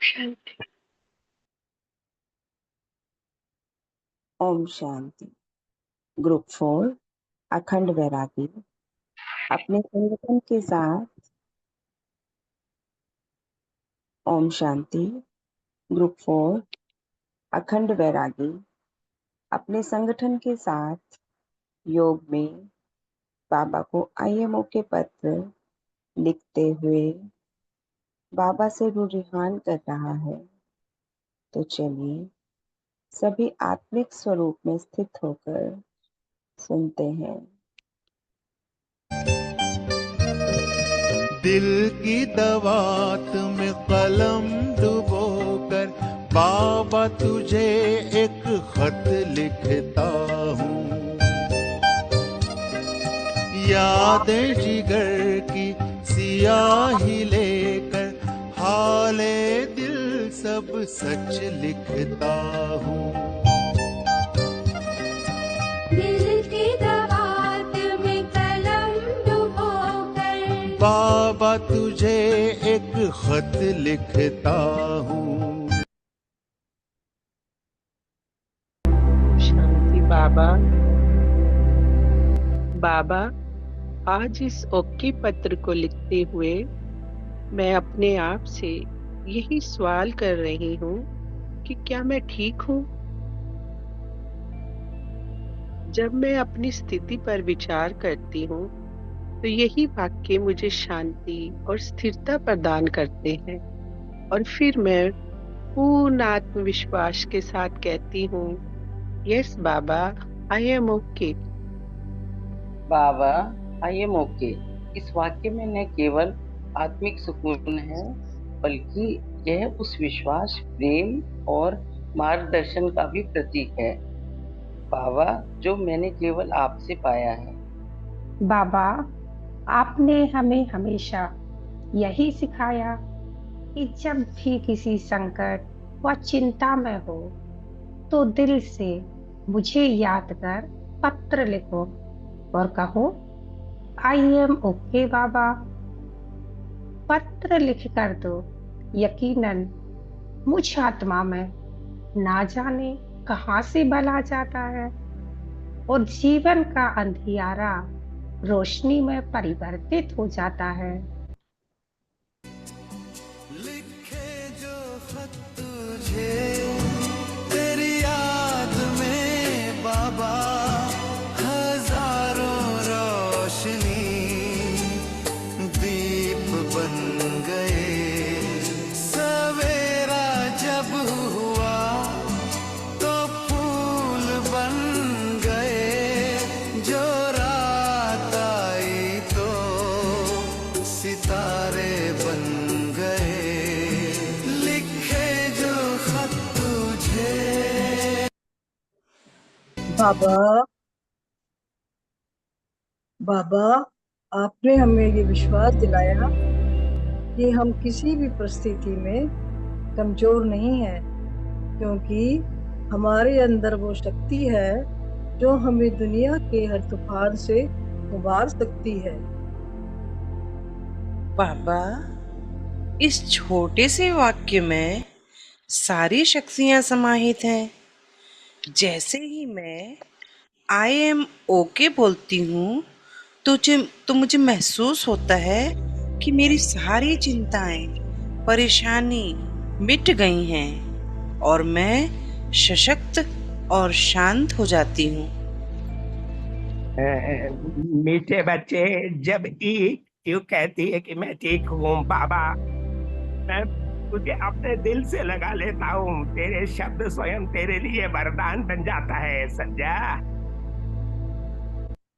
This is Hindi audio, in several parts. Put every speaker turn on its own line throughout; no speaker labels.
शांति।
ओम शांति। ग्रुप 4 अखंड वैरागी अपने संगठन के साथ। ओम शांति। ग्रुप 4 अखंड वैरागी अपने संगठन के साथ योग में बाबा को IMO के पत्र लिखते हुए बाबा से रुझान कर रहा है। तो चलिए सभी आत्मिक स्वरूप में स्थित होकर सुनते हैं।
दिल की दवात में कलम डुबोकर बाबा तुझे एक खत लिखता हूँ। यादें जिगर की सियाही लेकर हाले दिल सब सच लिखता हूँ। बाबा तुझे एक खत लिखता हूँ।
शांति। बाबा, आज इस ओके पत्र को लिखते हुए मैं अपने आप से यही सवाल कर रही हूँ कि क्या मैं ठीक हूँ? जब मैं अपनी स्थिति पर विचार करती हूँ तो यही वाक्य मुझे शांति और स्थिरता प्रदान करते हैं और फिर मैं पूर्ण आत्मविश्वास के साथ कहती हूँ, yes Baba, I am okay.
Baba, I am okay. इस वाक्य में न केवल आत्मिक सुकून है, बल्कि यह उस विश्वास, प्रेम और मार्गदर्शन का भी प्रतीक है बाबा, जो मैंने केवल आपसे पाया है।
बाबा, आपने हमें हमेशा यही सिखाया कि जब भी किसी संकट व चिंता में हो तो दिल से मुझे याद कर पत्र लिखो और कहो, आई एम ओके बाबा। पत्र लिख कर दो। यकीनन मुझ आत्मा में ना जाने कहां से बल आ जाता है और जीवन का अंधियारा रोशनी में परिवर्तित हो जाता है।
लिखे जो खत तुझे तेरी याद में बाबा, हजारों रोशनी दीप बन गए। सवेरा जब हुआ तो फूल बन गए, जो रात आई तो सितारे बन गए। लिखे जो खत तुझे।
बाबा, आपने हमें ये विश्वास दिलाया कि हम किसी भी परिस्थिति में कमजोर नहीं हैं, क्योंकि हमारे अंदर वो शक्ति है जो हमें दुनिया के हर तूफान से उबार सकती है।
बाबा, इस छोटे से वाक्य में सारी शक्तियां समाहित हैं। जैसे ही मैं आई एम ओके बोलती हूँ तो मुझे महसूस होता है कि मेरी सारी चिंताएं, परेशानी मिट गई हैं और मैं सशक्त और शांत हो जाती हूँ।
मीठे बच्चे, जब क्यों कहती है कि मैं ठीक हूँ बाबा, मैं तुझे अपने दिल से लगा लेता हूँ। तेरे शब्द स्वयं तेरे लिए वरदान बन जाता है, समझा?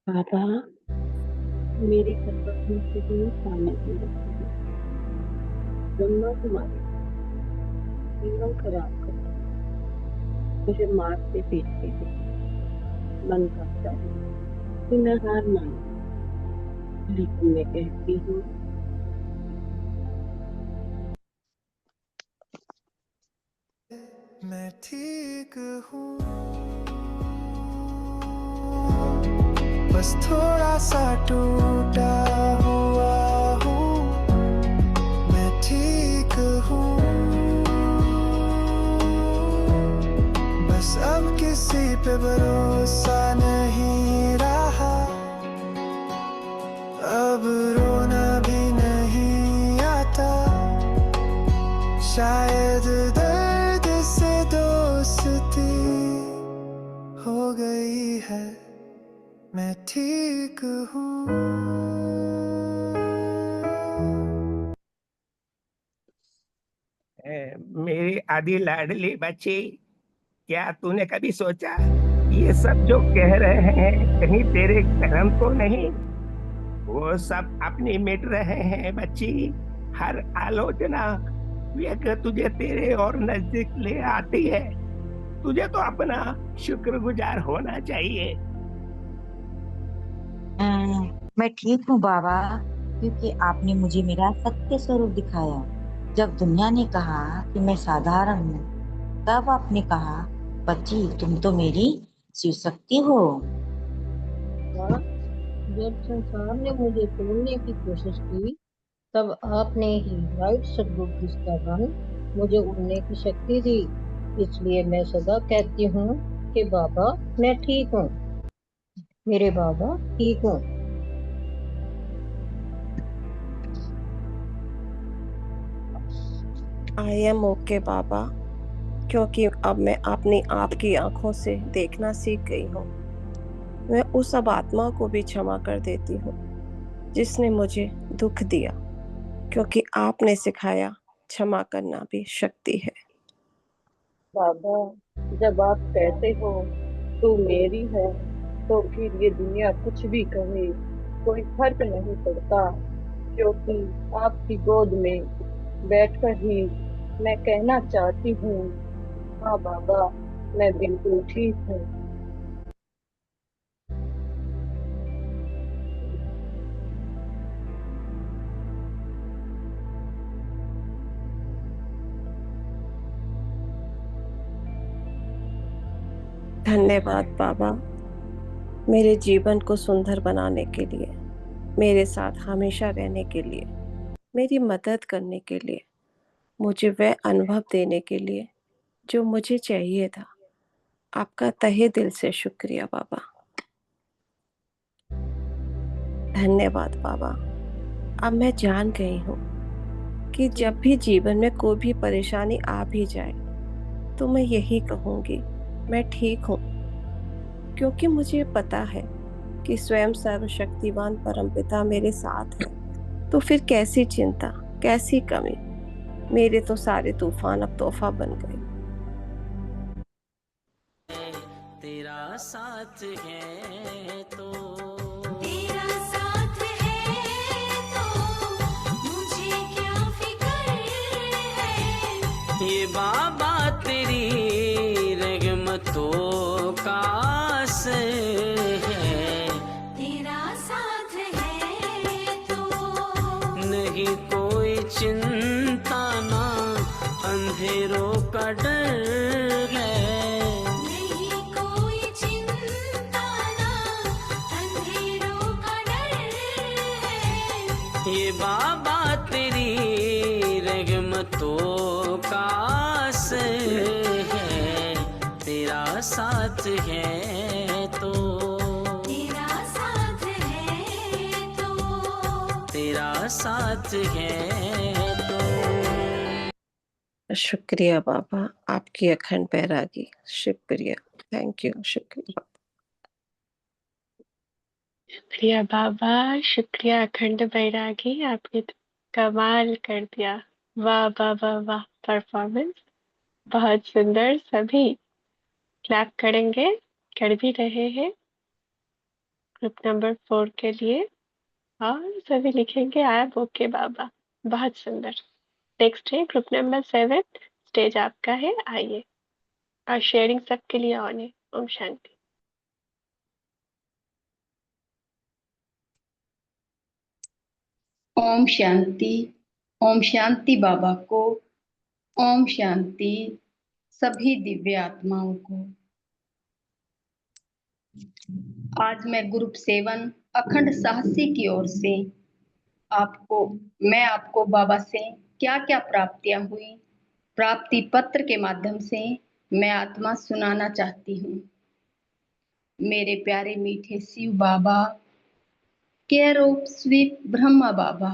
बाबा, मेरी कर्तव्यों से भी सामने की रखती है। ब्रह्मा कुमारी जीवन खराब कर मुझे मारते पीटते हैं। मन करता है कि मैं हार मानूं, लेकिन मैं कहती हूँ,
मैं ठीक हूँ, बस थोड़ा सा टूटा हुआ हूँ। मैं ठीक हूँ, पे भरोसा नहीं रहा, अब रोना भी नहीं आता, शायद दर्द से दोस्ती हो गई है, मैं ठीक हूँ।
मेरी आधी लाडली बच्ची, क्या तूने कभी सोचा ये सब जो कह रहे हैं कहीं तेरे कर्म तो नहीं? वो सब अपनी मिट रहे हैं बच्ची। हर आलोचना व्यक्ति तुझे तेरे और नजदीक ले आती है। तुझे तो अपना शुक्रगुजार होना चाहिए।
मैं ठीक हूँ बाबा, क्योंकि आपने मुझे मेरा सत्य स्वरूप दिखाया। जब दुनिया ने कहा कि मैं साधारण हूँ, तब आपने कहा, बच्ची तुम तो मेरी शिव शक्ति हो।
हाँ, जब संसार ने मुझे तोड़ने की कोशिश की, तब आपने ही राइट सदबुद्धिस्ट का बन मुझे उड़ने की शक्ति दी। इसलिए मैं सदा कहती हूँ कि बाबा मैं ठीक हूँ, मेरे बाबा ठीक हूँ।
आई एम ओके बाबा, क्योंकि अब मैं अपनी आपकी आंखों से देखना सीख गई हूँ। मैं उस अब आत्मा को भी क्षमा कर देती हूँ जिसने मुझे दुख दिया, क्योंकि आपने सिखाया क्षमा करना भी शक्ति है।
बाबा, जब आप कहते हो तू मेरी है, तो फिर ये दुनिया कुछ भी कहे कोई फर्क नहीं पड़ता, क्योंकि आपकी गोद में बैठकर ही मैं कहना चाहती हूँ, हाँ बाबा मैं बिल्कुल ठीक हूँ।
धन्यवाद बाबा, मेरे जीवन को सुंदर बनाने के लिए, मेरे साथ हमेशा रहने के लिए, मेरी मदद करने के लिए, मुझे वह अनुभव देने के लिए जो मुझे चाहिए था। आपका तहे दिल से शुक्रिया बाबा। धन्यवाद बाबा। अब मैं जान गई हूँ कि जब भी जीवन में कोई भी परेशानी आ भी जाए तो मैं यही कहूँगी, मैं ठीक हूँ, क्योंकि मुझे पता है कि स्वयं सर्वशक्तिवान परमपिता मेरे साथ है। तो फिर कैसी चिंता, कैसी कमी। मेरे तो सारे तूफान अब तोहफा बन गए।
तेरा साथ है तो
तेरा साथ है तो मुझे क्या फिक्र है,
ये बाबा तेरी रहमतों का असर है।
तेरा साथ है तो
नहीं कोई चिंता ना अंधेरों का डर है।
नहीं कोई चिंता ना अंधेरों का डर है,
ये बाबा तेरी रहमतों का असर है। तेरा साथ है तो
तेरा साथ है तो
तेरा साथ है तो।
शुक्रिया बाबा, आपकी अखंड बैरागी। शुक्रिया, थैंक यू, शुक्रिया।
शुक्रिया बाबा, शुक्रिया अखंड बैरागी, आपने तो कमाल कर दिया। वाह वाह वाह वाह, परफॉर्मेंस बहुत सुंदर। सभी क्लैप करेंगे, कर भी रहे हैं ग्रुप नंबर 4 के लिए, और सभी लिखेंगे आई एम ओके बाबा। बहुत सुंदर। नेक्स्ट है ग्रुप नंबर 7, स्टेज आपका है, आइए। और शेयरिंग सबके लिए ऑन है। ओम शांति।
ओम शांति। ओम शांति बाबा को। ओम शांति सभी दिव्य आत्माओं को। आज मैं ग्रुप 7 अखंड साहसी की ओर से मैं आपको बाबा से क्या क्या प्राप्तियां हुई, प्राप्ति पत्र के माध्यम से मैं आत्मा सुनाना चाहती हूँ। मेरे प्यारे मीठे Shiv Baba, care of sweet Brahma बाबा।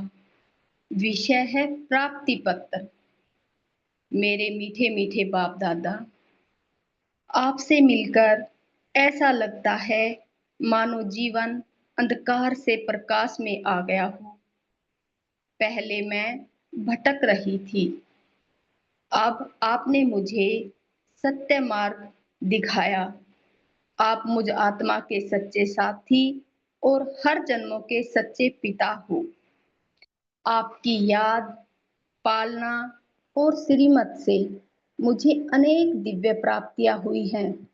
विषय है प्राप्ति पत्र। मेरे मीठे मीठे बाप दादा, आपसे मिलकर ऐसा लगता है मानो जीवन अंधकार से प्रकाश में आ गया हो। पहले मैं भटक रही थी, अब आपने मुझे सत्य मार्ग दिखाया। आप मुझ आत्मा के सच्चे साथी और हर जन्मों के सच्चे पिता हो। आपकी याद, पालना और श्रीमत से मुझे अनेक दिव्य प्राप्तियां हुई हैं।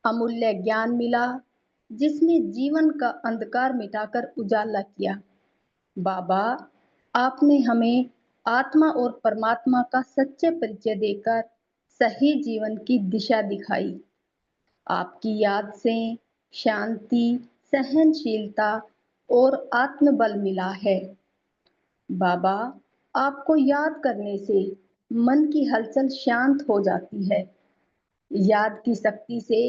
अमूल्य ज्ञान मिला जिसने जीवन का अंधकार मिटाकर उजाला किया। बाबा, आपने हमें आत्मा और परमात्मा का सच्चे परिचय देकर सही जीवन की दिशा दिखाई। आपकी याद से शांति, सहनशीलता और आत्मबल मिला है। बाबा, आपको याद करने से मन की हलचल शांत हो जाती है। याद की शक्ति से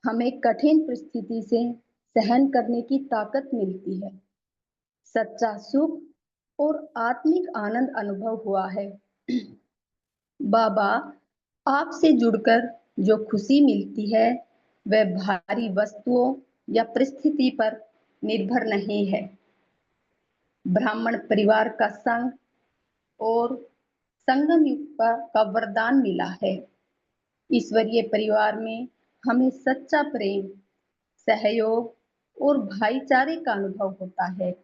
हमें कठिन परिस्थिति से सहन करने की ताकत मिलती है। सच्चा सुख और आत्मिक आनंद अनुभव हुआ है। बाबा, आपसे जुड़कर जो खुशी मिलती है वह भारी वस्तुओं या परिस्थिति पर निर्भर नहीं है। ब्राह्मण परिवार का संग और संगम युग का वरदान मिला है। ईश्वरीय परिवार में हमें सच्चा प्रेम, सहयोग और भाईचारे का अनुभव होता है।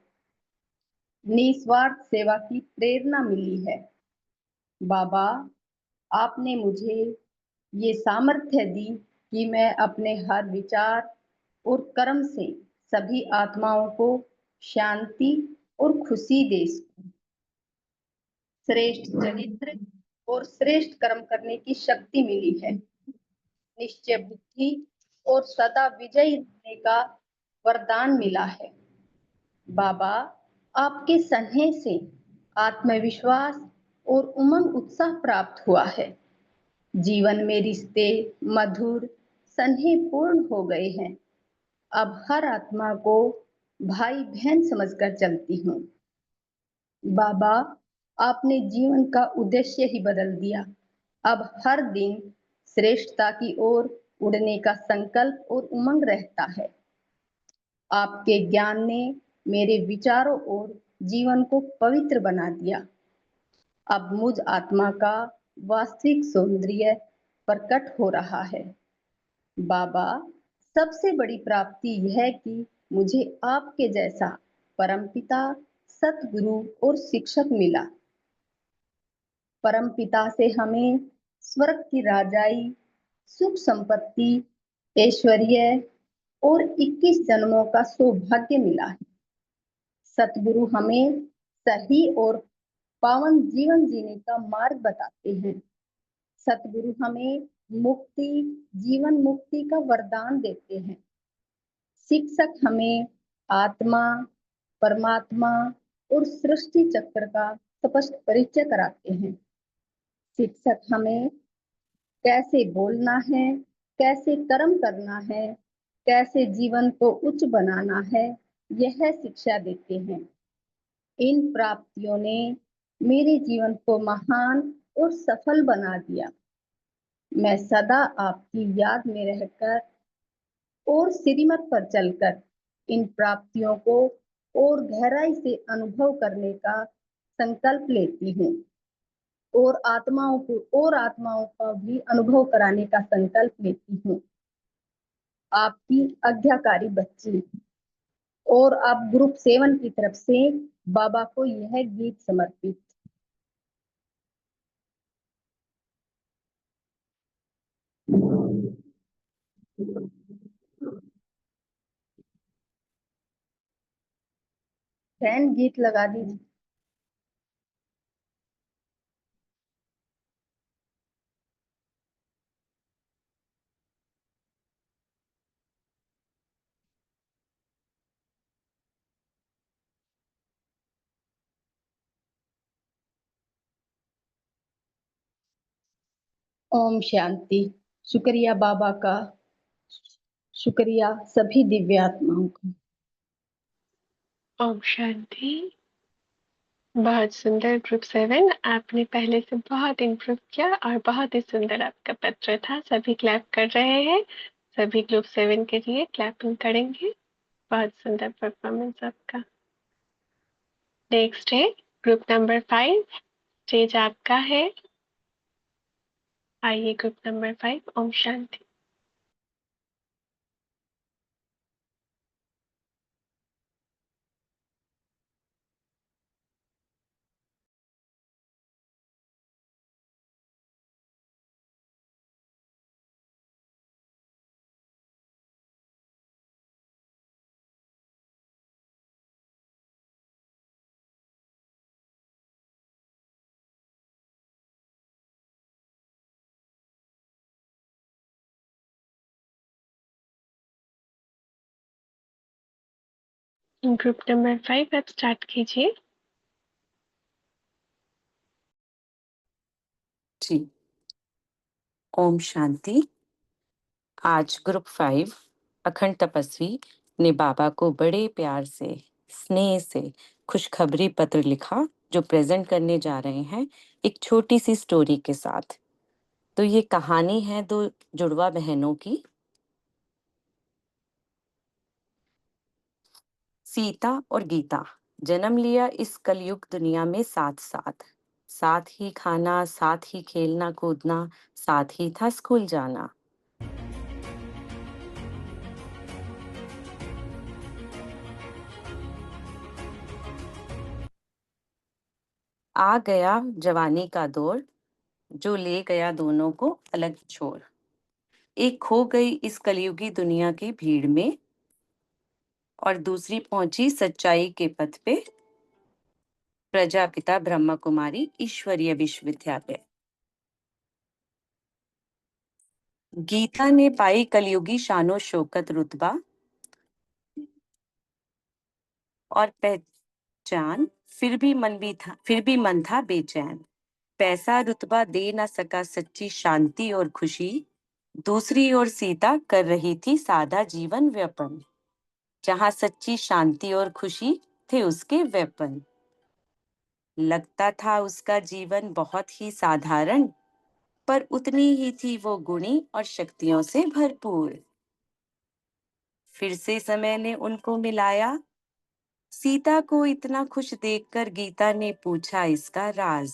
निस्वार्थ सेवा की प्रेरणा मिली है। बाबा, आपने मुझे ये सामर्थ्य दी कि मैं अपने हर विचार और कर्म से सभी आत्माओं को शांति और खुशी दे सकूं। श्रेष्ठ चरित्र और श्रेष्ठ कर्म करने की शक्ति मिली है। निश्चय बुद्धि और सदा विजयी रहने का वरदान मिला है। बाबा, आपके स्नेह से आत्मविश्वास और उमंग उत्साह प्राप्त हुआ है। जीवन में रिश्ते मधुर, स्नेहपूर्ण हो गए हैं। अब हर आत्मा को भाई बहन समझकर चलती हूँ। बाबा, आपने जीवन का उद्देश्य ही बदल दिया। अब हर दिन श्रेष्ठता की ओर उड़ने का संकल्प और उमंग रहता है। आपके ज्ञान ने मेरे विचारों और जीवन को पवित्र बना दिया। अब मुझ आत्मा का वास्तविक सौंदर्य प्रकट हो रहा है। बाबा, सबसे बड़ी प्राप्ति यह है कि मुझे आपके जैसा परमपिता, सतगुरु और शिक्षक मिला। परमपिता से हमें स्वर्ग की राजाई, सुख संपत्ति, ऐश्वर्य और 21 जन्मों का सौभाग्य मिला है। सतगुरु हमें सही और पावन जीवन जीने का मार्ग बताते हैं। सतगुरु हमें मुक्ति, जीवन मुक्ति का वरदान देते हैं। शिक्षक हमें आत्मा, परमात्मा और सृष्टि चक्र का स्पष्ट परिचय कराते हैं। शिक्षक हमें कैसे बोलना है, कैसे कर्म करना है, कैसे जीवन को उच्च बनाना है, यह शिक्षा देते हैं। इन प्राप्तियों ने मेरे जीवन को महान और सफल बना दिया। मैं सदा आपकी याद में रहकर और श्रीमत पर चलकर इन प्राप्तियों को और गहराई से अनुभव करने का संकल्प लेती हूँ और आत्माओं का भी अनुभव कराने का संकल्प लेती हूँ। आपकी आज्ञाकारी बच्ची और आप ग्रुप 7 की तरफ से बाबा को यह गीत समर्पित। फैन गीत लगा दीजिए। ओम शांति। शुक्रिया बाबा का, शुक्रिया सभी दिव्य आत्माओं का।
ओम शांति। बहुत सुंदर ग्रुप 7, आपने पहले से बहुत इम्प्रूव किया और बहुत ही सुंदर आपका पत्र था। सभी क्लैप कर रहे हैं, सभी ग्रुप 7 के लिए क्लैपिंग करेंगे। बहुत सुंदर परफॉर्मेंस आपका। नेक्स्ट है ग्रुप नंबर 5, स्टेज आपका है। आइए group number 5। Om Shanti. Group number 5 आप स्टार्ट कीजिए।
जी, ओम शांति। आज ग्रुप 5 अखंड तपस्वी ने बाबा को बड़े प्यार से, स्नेह से खुशखबरी पत्र लिखा, जो प्रेजेंट करने जा रहे हैं एक छोटी सी स्टोरी के साथ। तो ये कहानी है दो जुड़वा बहनों की, सीता और गीता। जन्म लिया इस कलयुग दुनिया में साथ साथ, साथ ही खाना, साथ ही खेलना कूदना, साथ ही था स्कूल जाना। आ गया जवानी का दौर, जो ले गया दोनों को अलग छोड़। एक खो गई इस कलयुगी दुनिया की भीड़ में, और दूसरी पहुंची सच्चाई के पथ पे, प्रजापिता ब्रह्मा कुमारी ईश्वरीय विश्वविद्यालय। गीता ने पाई कलयुगी शानो शौकत रुतबा और पहचान, फिर भी मन था बेचैन। पैसा रुतबा दे न सका सच्ची शांति और खुशी। दूसरी ओर सीता कर रही थी सादा जीवन व्यापन, जहां सच्ची शांति और खुशी थे उसके वेपन। लगता था उसका जीवन बहुत ही साधारण, पर उतनी ही थी वो गुणी और शक्तियों से भरपूर। फिर से समय ने उनको मिलाया, सीता को इतना खुश देखकर गीता ने पूछा इसका राज।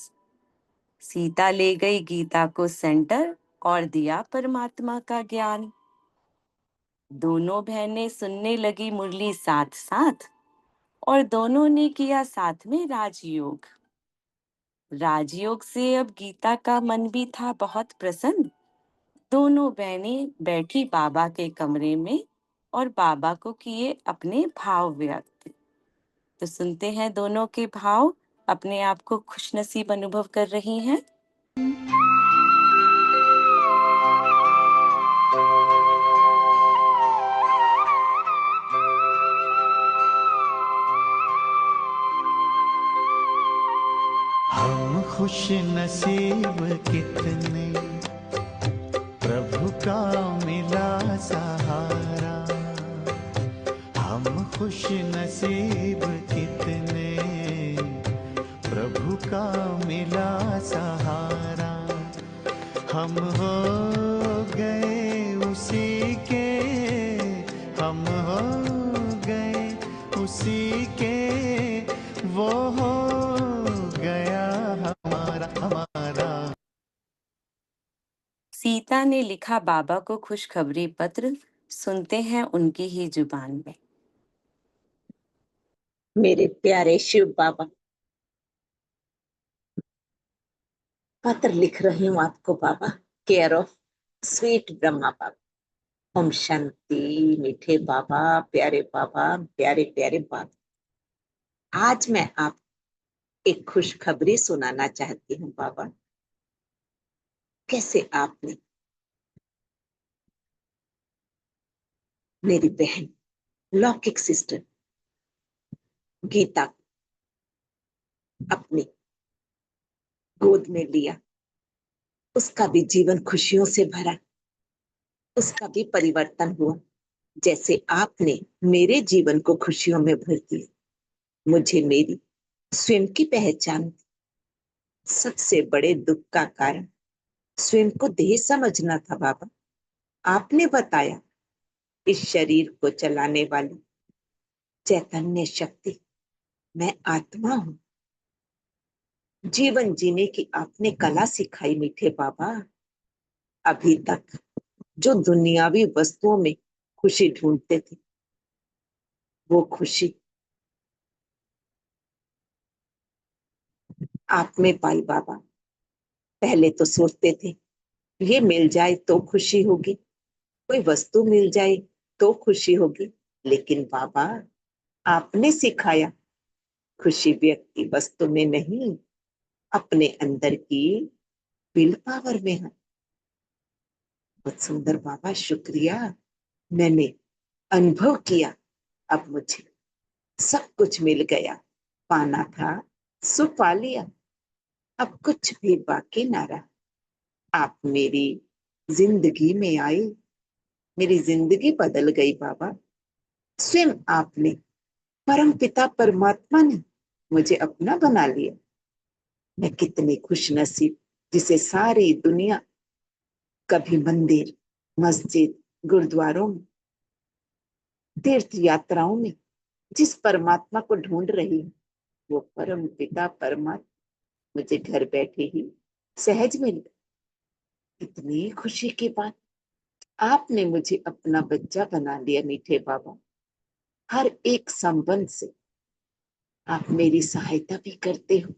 सीता ले गई गीता को सेंटर और दिया परमात्मा का ज्ञान। दोनों बहनें सुनने लगी मुरली साथ साथ, और दोनों ने किया साथ में राजयोग। राजयोग से अब गीता का मन भी था बहुत प्रसन्न। दोनों बहनें बैठी बाबा के कमरे में और बाबा को किए अपने भाव व्यक्त। तो सुनते हैं दोनों के भाव। अपने आप को खुशनसीब अनुभव कर रही हैं।
हम खुश नसीब कितने, प्रभु का मिला सहारा। हम खुश नसीब कितने, प्रभु का मिला सहारा। हम हो गए उसी के, हम हो गए उसी के, वो हो गया हमारा हमारा।
सीता ने लिखा बाबा को खुशखबरी पत्र, सुनते हैं उनकी ही जुबान में।
मेरे प्यारे शिव बाबा, पत्र लिख रही हूँ आपको बाबा, केयर ऑफ स्वीट ब्रह्मा बाबा। ओम शांति। मीठे बाबा, प्यारे प्यारे बाबा, आज मैं आप एक खुशखबरी सुनाना चाहती हूँ बाबा। कैसे आपने मेरी बहन लौकिक सिस्टर गीता अपनी गोद में लिया, उसका भी जीवन खुशियों से भरा, उसका भी परिवर्तन हुआ।
जैसे आपने मेरे जीवन को खुशियों में भर दिया। मुझे मेरी स्वयं की पहचान, सबसे बड़े दुख का कारण स्वयं को देह समझना था बाबा। आपने बताया इस शरीर को चलाने वाली चैतन्य शक्ति मैं आत्मा हूं। जीवन जीने की आपने कला सिखाई मीठे बाबा। अभी तक जो दुनियावी वस्तुओं में खुशी ढूंढते थे, वो खुशी आप में पाई बाबा। पहले तो सोचते थे ये मिल जाए तो खुशी होगी, कोई वस्तु मिल जाए तो खुशी होगी। लेकिन बाबा आपने सिखाया खुशी व्यक्ति वस्तु में नहीं, अपने अंदर की विल पावर में है। बहुत सुंदर बाबा, शुक्रिया। मैंने अनुभव किया, अब मुझे सब कुछ मिल गया। पाना था सो पा लिया, अब कुछ भी बाकी ना रहा। आप मेरी जिंदगी में आए, मेरी जिंदगी बदल गई बाबा। स्वयं आपने, परम पिता परमात्मा ने मुझे अपना बना लिया। मैं कितनी खुश नसीब, जिसे सारी दुनिया कभी मंदिर, मस्जिद, गुरुद्वारों में, तीर्थ यात्राओं में जिस परमात्मा को ढूंढ रही हूँ, वो परम पिता परमात्मा मुझे घर बैठे ही सहज मिल गए। इतनी खुशी की बात, आपने मुझे अपना बच्चा बना लिया मीठे बाबा। हर एक संबंध से आप मेरी सहायता भी करते हो।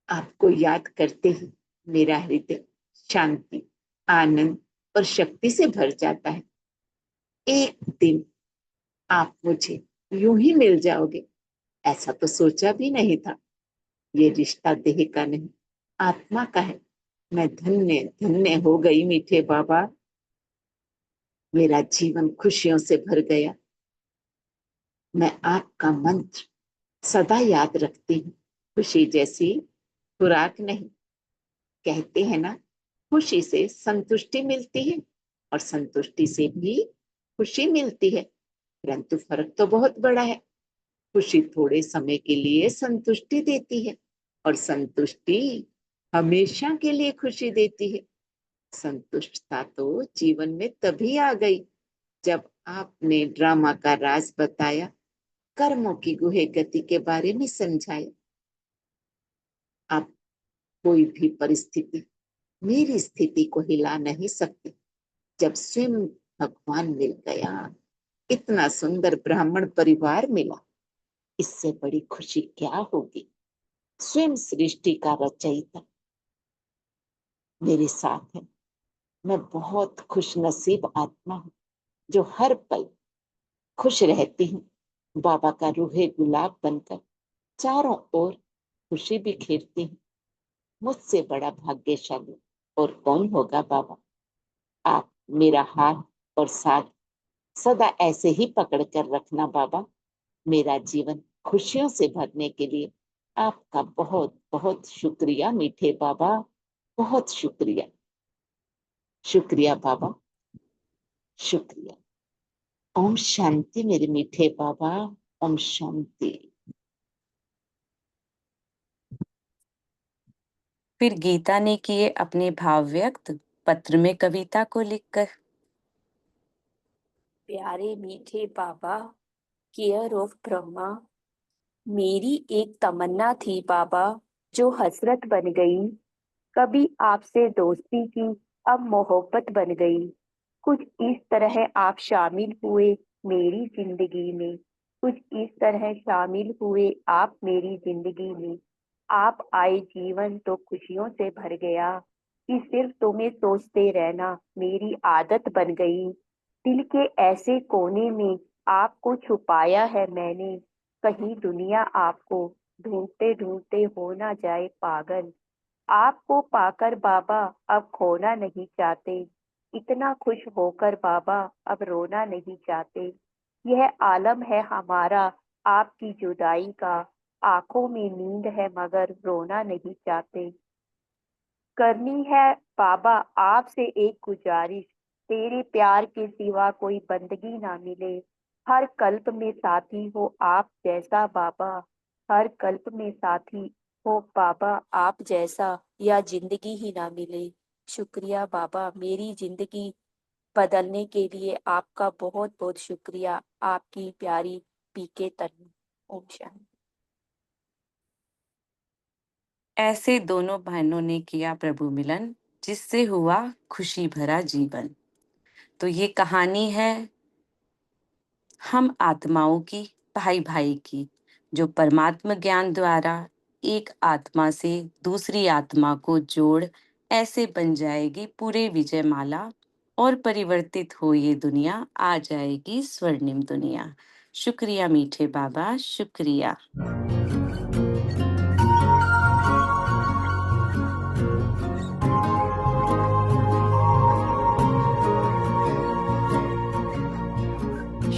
आपको याद करते ही मेरा हृदय शांति, आनंद और शक्ति से भर जाता है। एक दिन आप मुझे यूं ही मिल जाओगे, ऐसा तो सोचा भी नहीं था। ये रिश्ता देह का नहीं, आत्मा का है। मैं धन्य धन्य हो गई मीठे बाबा। मेरा जीवन खुशियों से भर गया। मैं आपका मंत्र सदा याद रखती हूँ। खुशी जैसी खुराक नहीं, कहते हैं ना, खुशी से संतुष्टि मिलती है और संतुष्टि से भी खुशी मिलती है, परंतु फर्क तो बहुत बड़ा है। खुशी थोड़े समय के लिए संतुष्टि देती है और संतुष्टि हमेशा के लिए खुशी देती है। संतुष्टता तो जीवन में तभी आ गई जब आपने ड्रामा का राज बताया, कर्मों की गुहे गति के बारे में समझाया। अब कोई भी परिस्थिति मेरी स्थिति को हिला नहीं सकती। जब स्वयं भगवान मिल गया, इतना सुंदर ब्राह्मण परिवार मिला, इससे बड़ी खुशी क्या होगी। स्वयं सृष्टि का रचयिता मेरे साथ है। मैं बहुत खुश नसीब आत्मा हूँ जो हर पल खुश रहती हूँ। बाबा का रूहे गुलाब बनकर चारों ओर खुशी बिखेरती हूँ। मुझसे बड़ा भाग्यशाली और कौन होगा बाबा। आप मेरा हाथ और साथ सदा ऐसे ही पकड़ कर रखना बाबा। मेरा जीवन खुशियों से भरने के लिए आपका बहुत बहुत शुक्रिया मीठे बाबा, बहुत शुक्रिया। शुक्रिया बाबा, शुक्रिया। ओम शांति मेरे मीठे बाबा, ओम शांति।
फिर गीता ने किए अपने भाव व्यक्त पत्र में कविता को लिखकर।
प्यारे मीठे बाबा, केयर ऑफ ब्रह्मा, मेरी एक तमन्ना थी बाबा जो हसरत बन गई। कभी आपसे दोस्ती की, अब मोहब्बत बन गई। कुछ इस तरह आप शामिल हुए मेरी जिंदगी में, कुछ इस तरह शामिल हुए आप मेरी जिंदगी में। आप आए जीवन तो खुशियों से भर गया, कि सिर्फ तुम्हें सोचते रहना मेरी आदत बन गई। दिल के ऐसे कोने में आपको छुपाया है मैंने, कहीं दुनिया आपको ढूंढते ढूंढते हो ना जाए पागल। आपको पाकर बाबा अब खोना नहीं चाहते, इतना खुश होकर बाबा अब रोना नहीं चाहते। यह आलम है हमारा आपकी जुदाई का, आंखों में नींद है मगर रोना नहीं चाहते। करनी है बाबा आपसे एक गुजारिश, तेरे प्यार के सिवा कोई बंदगी ना मिले। हर कल्प में साथी हो आप जैसा बाबा, हर कल्प में साथी हो बाबा आप जैसा, या जिंदगी ही ना मिले। शुक्रिया बाबा, मेरी जिंदगी बदलने के लिए आपका बहुत बहुत शुक्रिया। आपकी प्यारी पीके तन्नू। ओम शांति।
ऐसे दोनों बहनों ने किया प्रभु मिलन, जिससे हुआ खुशी भरा जीवन। तो ये कहानी है हम आत्माओं की, भाई भाई की, जो परमात्मा ज्ञान द्वारा एक आत्मा से दूसरी आत्मा को जोड़ ऐसे बन जाएगी पूरे विजय माला, और परिवर्तित हो ये दुनिया, आ जाएगी स्वर्णिम दुनिया। शुक्रिया मीठे बाबा, शुक्रिया।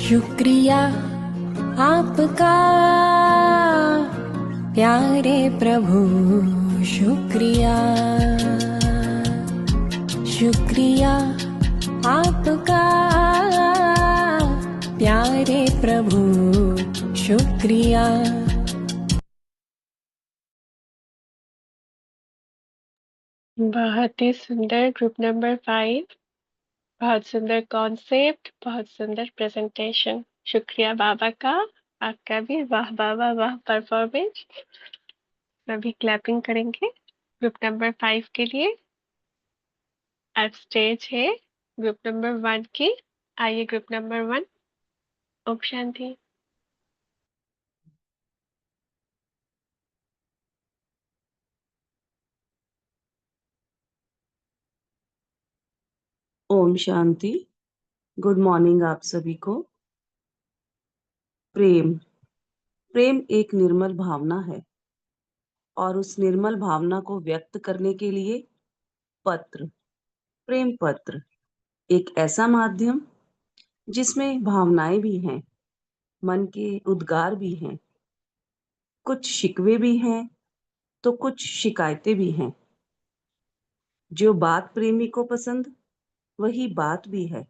शुक्रिया आपका प्यारे प्रभु, शुक्रिया। शुक्रिया आपका प्यारे प्रभु, शुक्रिया।
बहुत ही सुंदर ग्रुप नंबर 5, बहुत सुंदर कॉन्सेप्ट, बहुत सुंदर प्रेजेंटेशन। शुक्रिया बाबा का, आपका भी वाह वाह वाह वाह परफॉर्मेंस। सभी क्लैपिंग करेंगे ग्रुप नंबर 5 के लिए। अब स्टेज है ग्रुप नंबर 1 की। आइए group number 1। Om Shanti.
Om Shanti. Good morning आप सभी को। प्रेम प्रेम एक निर्मल भावना है, और उस निर्मल भावना को व्यक्त करने के लिए पत्र, प्रेम पत्र, एक ऐसा माध्यम जिसमें भावनाएं भी हैं, मन के उद्गार भी हैं, कुछ शिकवे भी हैं तो कुछ शिकायतें भी हैं। जो बात प्रेमी को पसंद, वही बात भी है।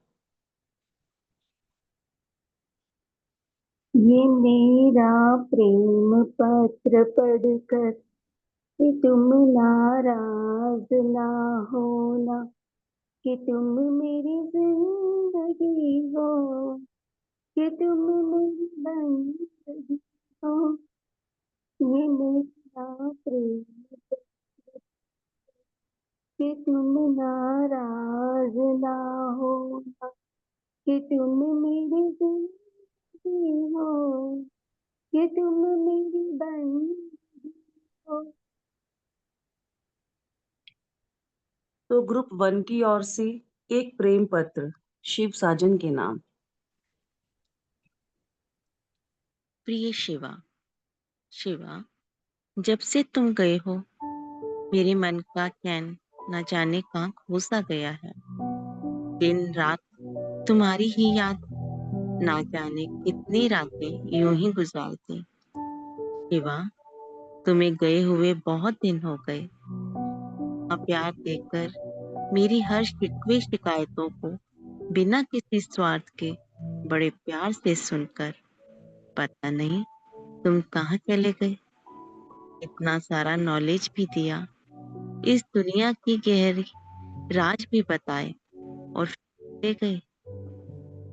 ये मेरा प्रेम पत्र पढ़कर कि तुम नाराज ना होना, कि तुम मेरी जिंदगी हो, कि तुम मेरी बंदगी हो। ये मेरा प्रेम पत्र कि तुम नाराज ना होना, कि तुम मेरी जिंदगी हो, कि तुम मेरी बंदगी हो।
तो ग्रुप 1 की ओर से एक प्रेम पत्र शिव साजन के नाम।
प्रिय शिवा, शिवा, जब से तुम गए हो मेरे मन का चैन न जाने कहाँ खो सा गया है। दिन रात तुम्हारी ही याद, ना जाने कितनी रातें यूं ही गुजारती। शिवा, तुम्हें गए हुए बहुत दिन हो गए। प्यार देकर मेरी हर शिकवे शिकायतों को बिना किसी स्वार्थ के बड़े प्यार से सुनकर, पता नहीं तुम कहाँ चले गए। इतना सारा नॉलेज भी दिया, इस दुनिया की गहरी राज भी बताए, और फिर चले गए।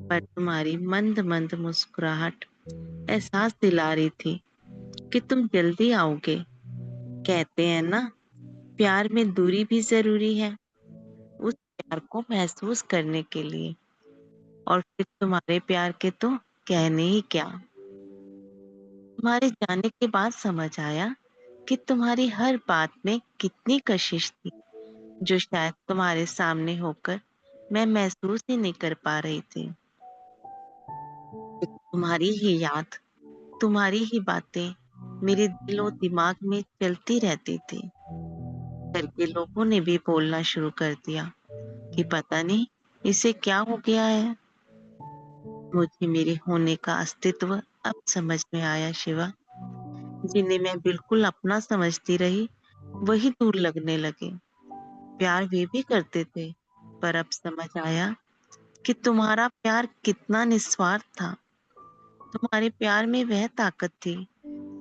पर तुम्हारी मंद मंद मुस्कुराहट एहसास दिला रही थी कि तुम जल्दी आओगे। कहते हैं ना, प्यार में दूरी भी जरूरी है, उस प्यार को महसूस करने के लिए। और फिर तुम्हारे प्यार के तो कहने ही क्या। तुम्हारे जाने के बाद समझ आया कि तुम्हारी हर बात में कितनी कशिश थी, जो शायद तुम्हारे सामने होकर मैं महसूस ही नहीं कर पा रही थी। तुम्हारी ही याद, तुम्हारी ही बातें मेरे दिल और दिमाग में चलती रहती थी। घर के लोगों ने भी बोलना शुरू कर दिया कि पता नहीं इसे क्या हो गया है। मुझे मेरे होने का अस्तित्व अब समझ में आया शिवा। जिन्हें मैं बिल्कुल अपना समझती रही, वही दूर लगने लगे। प्यार वे भी करते थे, पर अब समझ आया कि तुम्हारा प्यार कितना निस्वार्थ था। तुम्हारे प्यार में वह ताकत थी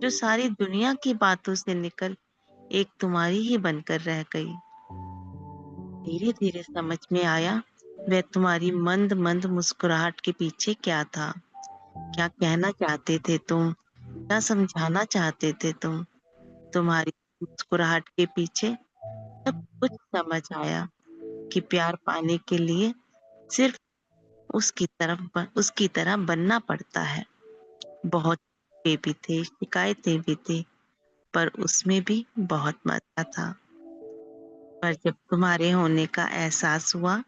जो सारी दुनिया की बातों से निकल एक तुम्हारी ही बनकर रह गई। धीरे धीरे समझ में आया वह तुम्हारी मंद मंद मुस्कुराहट के पीछे क्या था। क्या कहना चाहते थे तुम, क्या समझाना चाहते थे तुम। तुम्हारी मुस्कुराहट के पीछे सब कुछ समझ आया कि प्यार पाने के लिए सिर्फ उसकी तरह बनना पड़ता है। बहुत भी थे, शिकायतें भी थी, पर उसमें भी बहुत मजा था। पर जब तुम्हारे होने का एहसास हुआ,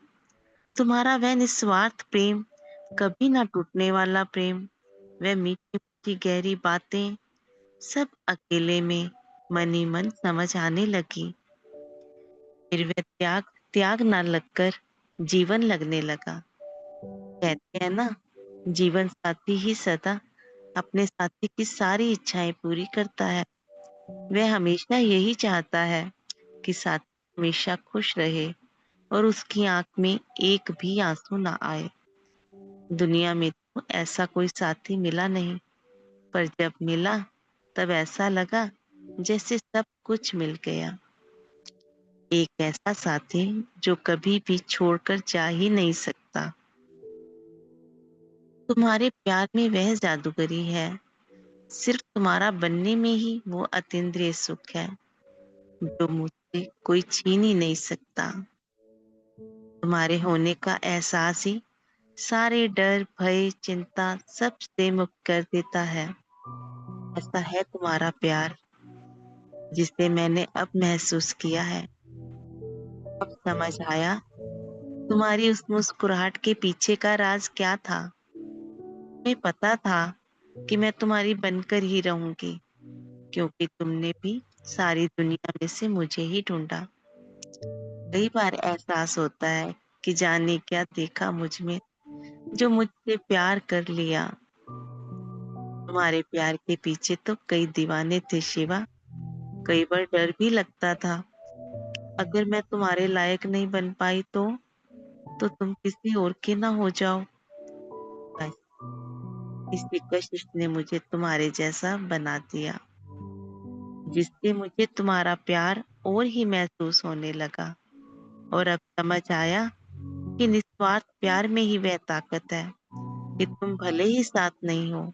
तुम्हारा वह निस्वार्थ प्रेम, कभी ना टूटने वाला प्रेम, वह मीठी मीठी गहरी बातें सब अकेले में मन ही मन समझ आने लगी। फिर वह त्याग त्याग ना लगकर जीवन लगने लगा। कहते हैं ना, जीवन साथी ही सदा अपने साथी की सारी इच्छाएं पूरी करता है। वह हमेशा यही चाहता है कि साथी हमेशा खुश रहे और उसकी आंख में एक भी आंसू ना आए। दुनिया में तो ऐसा कोई साथी मिला नहीं, पर जब मिला तब ऐसा लगा जैसे सब कुछ मिल गया। एक ऐसा साथी जो कभी भी छोड़कर जा ही नहीं सकता। तुम्हारे प्यार में वह जादूगरी है, सिर्फ तुम्हारा बनने में ही वो अतीन्द्रिय सुख है जो मुझसे कोई छीन ही नहीं सकता। तुम्हारे होने का एहसास ही सारे डर भय चिंता सब से मुक्त कर देता है। ऐसा है तुम्हारा प्यार जिसे मैंने अब महसूस किया है। अब समझ आया तुम्हारी उस मुस्कुराहट के पीछे का राज क्या था। मुझे पता था कि मैं तुम्हारी बनकर ही रहूंगी, क्योंकि तुमने भी सारी दुनिया में से मुझे ही ढूंढा। कई बार एहसास होता है कि जाने क्या देखा मुझ में जो मुझसे प्यार कर लिया। तुम्हारे प्यार के पीछे तो कई दीवाने थे शिवा। कई बार डर भी लगता था, अगर मैं तुम्हारे लायक नहीं बन पाई तो तुम किसी और के ना हो जाओ। बस इसी कशिश ने मुझे तुम्हारे जैसा बना दिया, जिससे मुझे तुम्हारा प्यार और ही महसूस होने लगा। और अब समझ आया कि निस्वार्थ प्यार में ही वह ताकत है कि तुम भले ही साथ नहीं हो,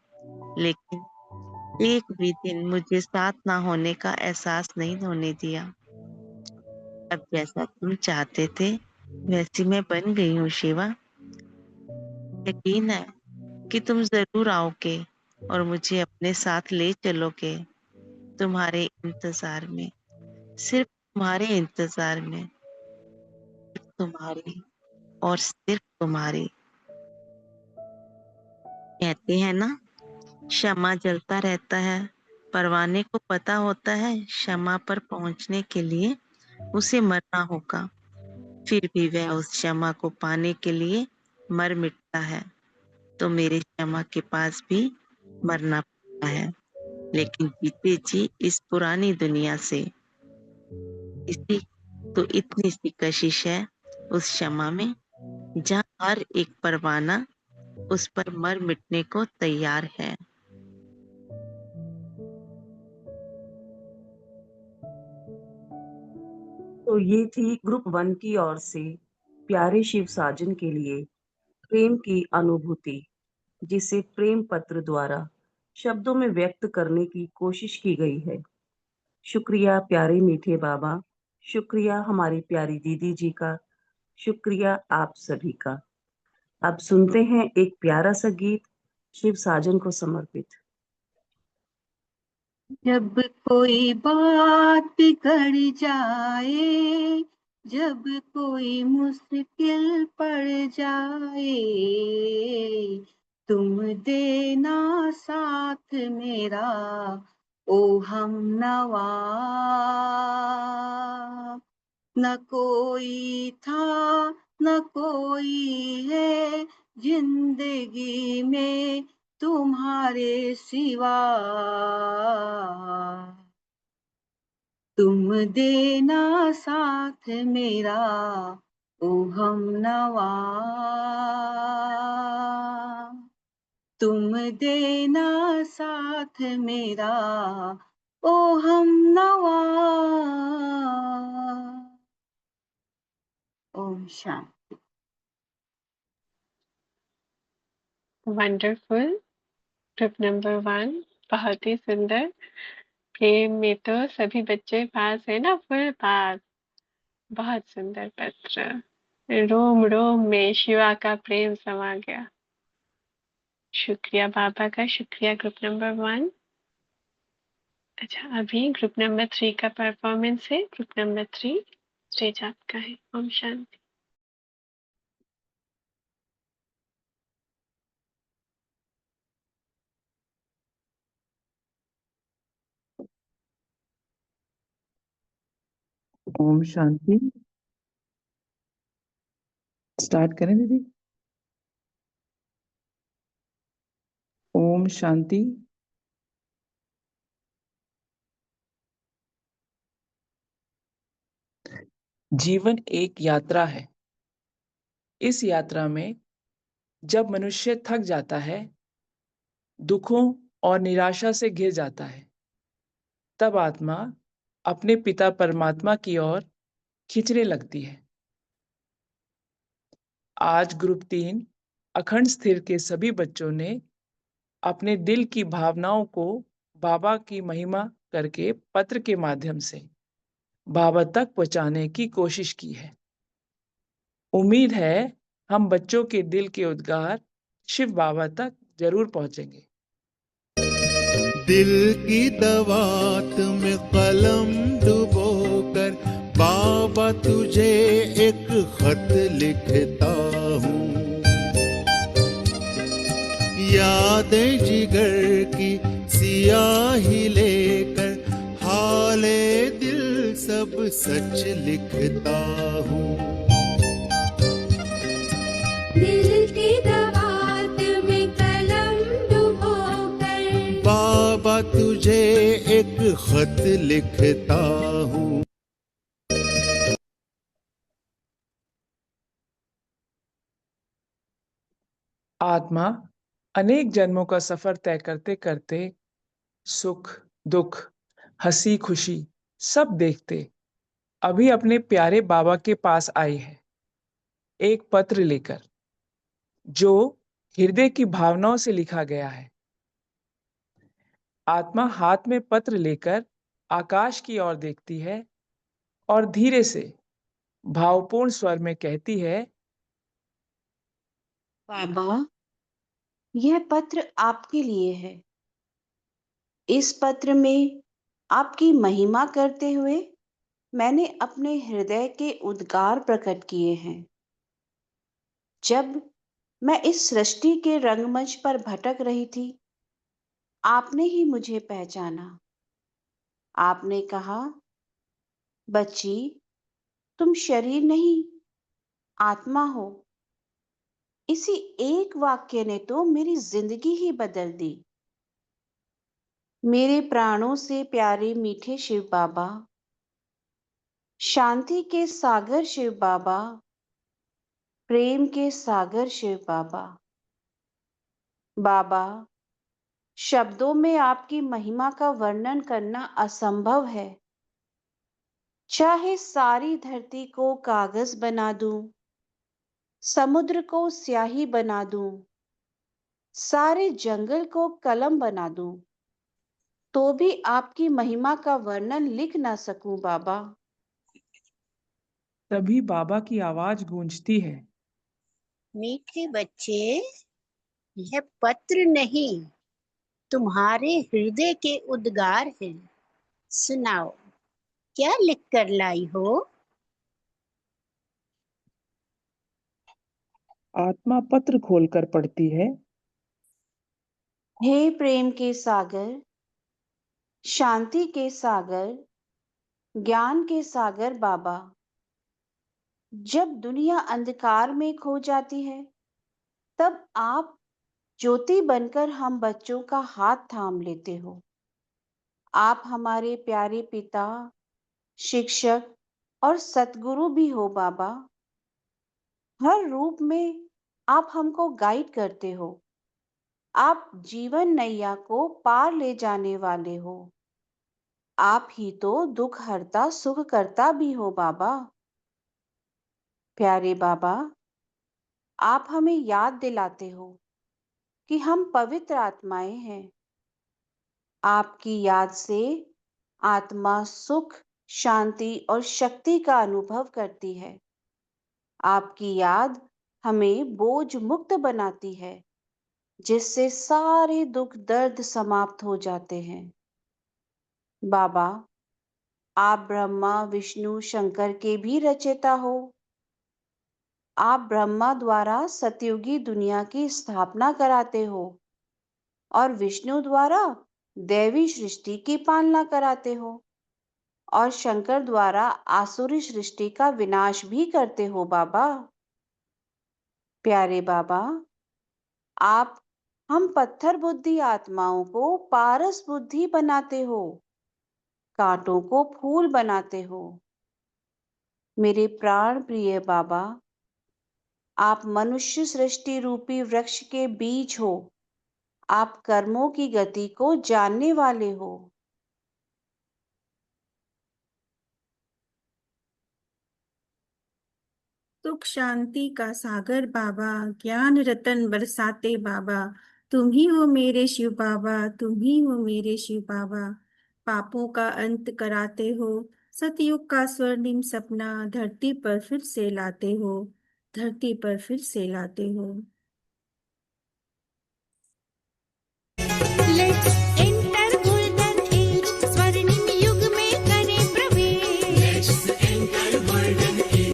लेकिन एक भी दिन मुझे साथ ना होने का एहसास नहीं होने दिया। अब जैसा तुम चाहते थे वैसी मैं बन गई हूँ शिवा। यकीन है कि तुम जरूर आओगे और मुझे अपने साथ ले चलोगे। तुम्हारे इंतजार में, सिर्फ तुम्हारे इंतजार में, सिर्फ तुम्हारी और सिर्फ तुम्हारी। कहते हैं ना, शम्मा जलता रहता है, परवाने को पता होता है शम्मा पर पहुंचने के लिए उसे मरना होगा, फिर भी वह उस शम्मा को पाने के लिए मर मिटता है। तो मेरे शम्मा के पास भी मरना पड़ता है, लेकिन जीते जी इस पुरानी दुनिया से। इसी तो इतनी सी कशिश है उस शम्मा में, जहाँ हर एक परवाना उस पर मर मिटने को तैयार है।
तो ये थी ग्रुप 1 की ओर से प्यारे शिव साजन के लिए प्रेम की अनुभूति, जिसे प्रेम पत्र द्वारा शब्दों में व्यक्त करने की कोशिश की गई है। शुक्रिया प्यारे मीठे बाबा, शुक्रिया हमारी प्यारी दीदी जी का, शुक्रिया आप सभी का। अब सुनते हैं एक प्यारा सा गीत शिव साजन को समर्पित।
जब कोई बात बिगड़ जाए, जब कोई मुश्किल पड़ जाए, तुम देना साथ मेरा ओ हम नवा। न कोई था न कोई है जिंदगी में तुम्हारे सिवा, तुम देना साथ मेरा ओ हम नवा तुम देना साथ मेरा, ओ हम नवा। Om Shanti.
Wonderful. Group number 1 बहुत ही सुंदर। प्रेम में तो सभी बच्चे पास है ना, फुल पास। बहुत सुंदर पत्र। रोम रोम में शिवा का प्रेम समा गया। शुक्रिया बाबा का, शुक्रिया ग्रुप नंबर 1। अच्छा, अभी ग्रुप नंबर 3 का परफॉर्मेंस है। ग्रुप नंबर 3 स्टेज आपका है। ओम शांति।
ओम शांति। स्टार्ट करें दीदी। ओम शांति। जीवन एक यात्रा है। इस यात्रा में जब मनुष्य थक जाता है, दुखों और निराशा से घिर जाता है, तब आत्मा अपने पिता परमात्मा की ओर खींचने लगती है। आज ग्रुप 3 अखंड स्थिर के सभी बच्चों ने अपने दिल की भावनाओं को बाबा की महिमा करके पत्र के माध्यम से बाबा तक पहुंचाने की कोशिश की है। उम्मीद है हम बच्चों के दिल के उद्गार शिव बाबा तक जरूर पहुंचेंगे।
दिल की दवात में कलम डुबोकर बाबा तुझे एक खत लिखता हूँ। यादें जिगर की सियाही लेकर हाले दिल सब सच लिखता हूँ।
दिल की दवात में कलम डुबोकर
बाबा तुझे एक खत लिखता हूँ।
आत्मा अनेक जन्मों का सफर तय करते करते सुख दुख हंसी खुशी सब देखते अभी अपने प्यारे बाबा के पास आई है, एक पत्र लेकर जो हृदय की भावनाओं से लिखा गया है। आत्मा हाथ में पत्र लेकर आकाश की ओर देखती है और धीरे से भावपूर्ण स्वर में कहती है,
बाबा, यह पत्र आपके लिए है। इस पत्र में आपकी महिमा करते हुए मैंने अपने हृदय के उद्गार प्रकट किए हैं। जब मैं इस सृष्टि के रंगमंच पर भटक रही थी, आपने ही मुझे पहचाना। आपने कहा, बच्ची, तुम शरीर नहीं, आत्मा हो। इसी एक वाक्य ने तो मेरी जिंदगी ही बदल दी। मेरे प्राणों से प्यारे मीठे शिव बाबा, शांति के सागर शिव बाबा, प्रेम के सागर शिव बाबा। बाबा, शब्दों में आपकी महिमा का वर्णन करना असंभव है। चाहे सारी धरती को कागज बना दूं, समुद्र को स्याही बना दूं, सारे जंगल को कलम बना दूं, तो भी आपकी महिमा का वर्णन लिख ना सकूं बाबा।
तभी बाबा की आवाज गूंजती है,
मीठे बच्चे, यह पत्र नहीं, तुम्हारे हृदय के उद्गार हैं। सुनाओ, क्या लिख कर लाई हो?
आत्मा पत्र खोलकर पढ़ती है,
हे प्रेम के सागर, शांति के सागर, ज्ञान के सागर बाबा, जब दुनिया अंधकार में खो जाती है, तब आप ज्योति बनकर हम बच्चों का हाथ थाम लेते हो। आप हमारे प्यारे पिता, शिक्षक और सतगुरु भी हो बाबा।
हर रूप में आप हमको गाइड करते हो। आप जीवन नैया को पार ले जाने वाले हो। आप ही तो दुख हरता सुख करता भी हो बाबा। प्यारे बाबा, आप हमें याद दिलाते हो कि हम पवित्र आत्माएं हैं। आपकी याद से आत्मा सुख, शांति और शक्ति का अनुभव करती है। आपकी याद हमें बोझ मुक्त बनाती है, जिससे सारे दुख दर्द समाप्त हो जाते हैं। बाबा, आप ब्रह्मा विष्णु शंकर के भी रचयिता हो। आप ब्रह्मा द्वारा सतयुगी दुनिया की स्थापना कराते हो और विष्णु द्वारा दैवी सृष्टि की पालना कराते हो और शंकर द्वारा आसुरी सृष्टि का विनाश भी करते हो बाबा। प्यारे बाबा, आप हम पत्थर बुद्धि आत्माओं को पारस बुद्धि बनाते हो, कांटों को फूल बनाते हो। मेरे प्राण प्रिय बाबा, आप मनुष्य सृष्टि रूपी वृक्ष के बीज हो। आप कर्मों की गति को जानने वाले हो।
सुख शांति का सागर बाबा, ज्ञान रतन बरसाते बाबा। तुम ही हो मेरे शिव बाबा, तुम ही हो मेरे शिव बाबा। पापों का अंत कराते हो, सतयुग का स्वर्णिम सपना धरती पर फिर से लाते हो, धरती पर फिर से लाते हो।
Let's enter golden age, स्वर्णिम युग में करें प्रवेश। Let's enter golden age,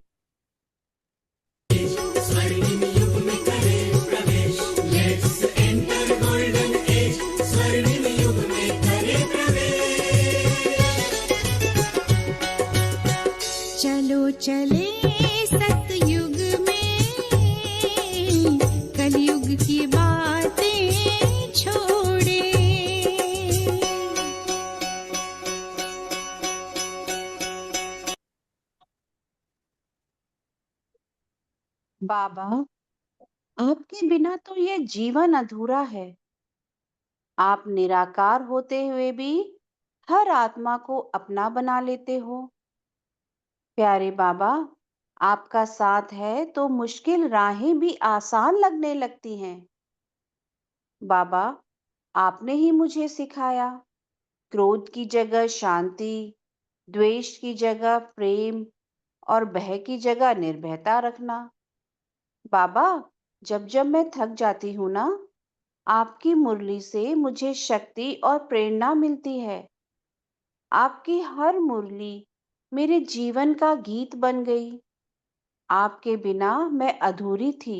स्वर्णिम युग में करें प्रवेश। Let's enter golden age, स्वर्णिम युग में करें प्रवेश। चलो चले सतयुग में, कलयुग की बातें छोड़े।
बाबा, आपके बिना तो ये जीवन अधूरा है। आप निराकार होते हुए भी हर आत्मा को अपना बना लेते हो। प्यारे बाबा, आपका साथ है तो मुश्किल राहें भी आसान लगने लगती हैं। बाबा, आपने ही मुझे सिखाया, क्रोध की जगह शांति, द्वेष की जगह प्रेम और भय की जगह निर्भयता रखना। बाबा, जब जब मैं थक जाती हूँ ना, आपकी मुरली से मुझे शक्ति और प्रेरणा मिलती है। आपकी हर मुरली मेरे जीवन का गीत बन गई। आपके बिना मैं अधूरी थी।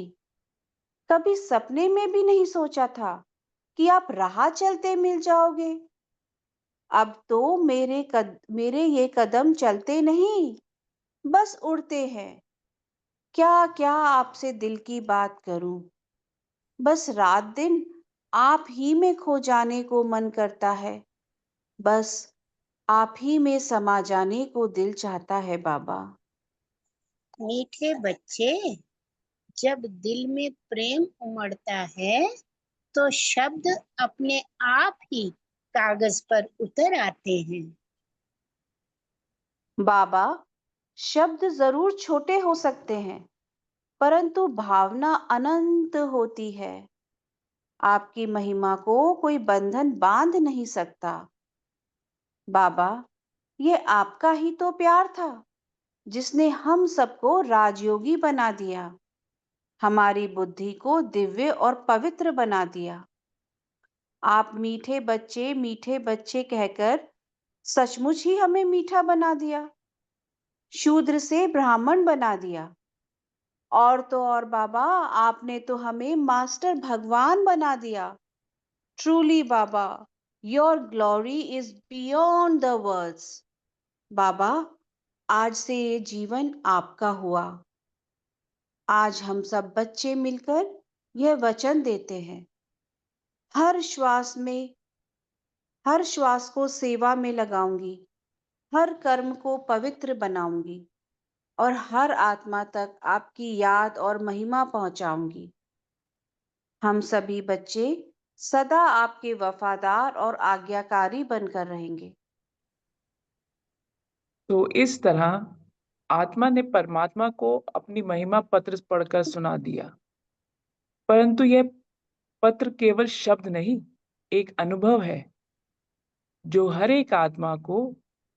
कभी सपने में भी नहीं सोचा था कि आप राह चलते मिल जाओगे। अब तो मेरे ये कदम चलते नहीं, बस उड़ते हैं। क्या क्या आपसे दिल की बात करूं। बस रात दिन आप ही में खो जाने को मन करता है। बस आप ही में समा जाने को दिल चाहता है बाबा।
मीठे बच्चे, जब दिल में प्रेम उमड़ता है तो शब्द अपने आप ही कागज पर उतर आते हैं।
बाबा, शब्द जरूर छोटे हो सकते हैं, परंतु भावना अनंत होती है। आपकी महिमा को कोई बंधन बांध नहीं सकता। बाबा, ये आपका ही तो प्यार था, जिसने हम सबको राजयोगी बना दिया, हमारी बुद्धि को दिव्य और पवित्र बना दिया। आप मीठे बच्चे कहकर सचमुच ही हमें मीठा बना दिया, शूद्र से ब्राह्मण बना दिया। और तो और बाबा, आपने तो हमें मास्टर भगवान बना दिया। Truly Baba, your glory is beyond the words. Baba, आज से ये जीवन आपका हुआ। आज हम सब बच्चे मिलकर यह वचन देते हैं, हर श्वास को सेवा में लगाऊंगी, हर कर्म को पवित्र बनाऊंगी। और हर आत्मा तक आपकी याद और महिमा पहुंचाऊंगी। हम सभी बच्चे सदा आपके वफादार और आज्ञाकारी बनकर रहेंगे।
तो इस तरह आत्मा ने परमात्मा को अपनी महिमा पत्र पढ़कर सुना दिया। परंतु यह पत्र केवल शब्द नहीं, एक अनुभव है जो हर एक आत्मा को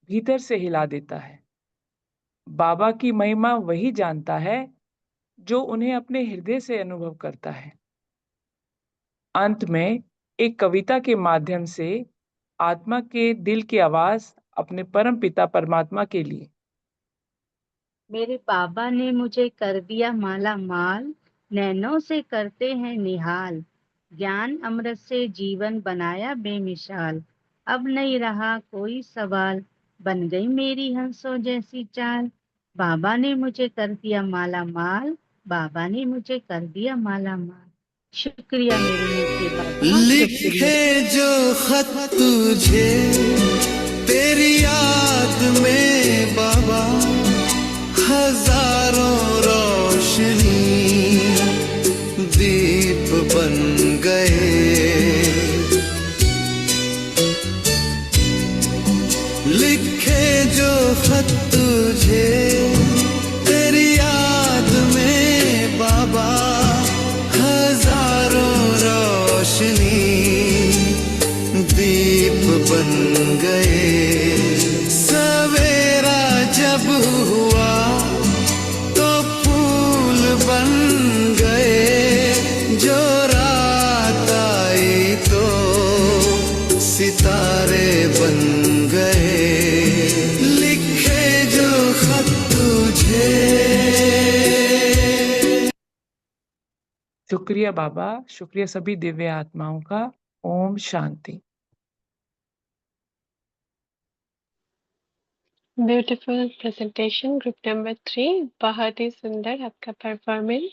भीतर से हिला देता है। बाबा की महिमा वही जानता है जो उन्हें अपने हृदय से अनुभव करता है। अंत में एक कविता के माध्यम से आत्मा के दिल की आवाज अपने परम पिता परमात्मा के लिए।
मेरे बाबा ने मुझे कर दिया माला माल, नैनों से करते हैं निहाल, ज्ञान अमृत से जीवन बनाया बेमिसाल, अब नहीं रहा कोई सवाल, बन गई मेरी हंसों जैसी चाल। बाबा ने मुझे कर दिया माला माल, बाबा ने मुझे कर दिया माला माल। शुक्रिया मेरे मीठे बाबा, शुक्रिया।
लिखे जो खत तुझे तेरी याद में बाबा, हजारों रोशनी दीप बन गए। लिखे जो खत तुझे तेरी याद में बाबा, हजारों रोशनी दीप बन गए। सवेरा जब हुआ तो फूल बन गए, जो रात आई तो सितारे बन गए। लिखे जो खत तुझे।
शुक्रिया बाबा, शुक्रिया सभी दिव्य आत्माओं का। ओम शांति।
Beautiful presentation group number 3। बहुत ही सुंदर आपका परफॉर्मेंस।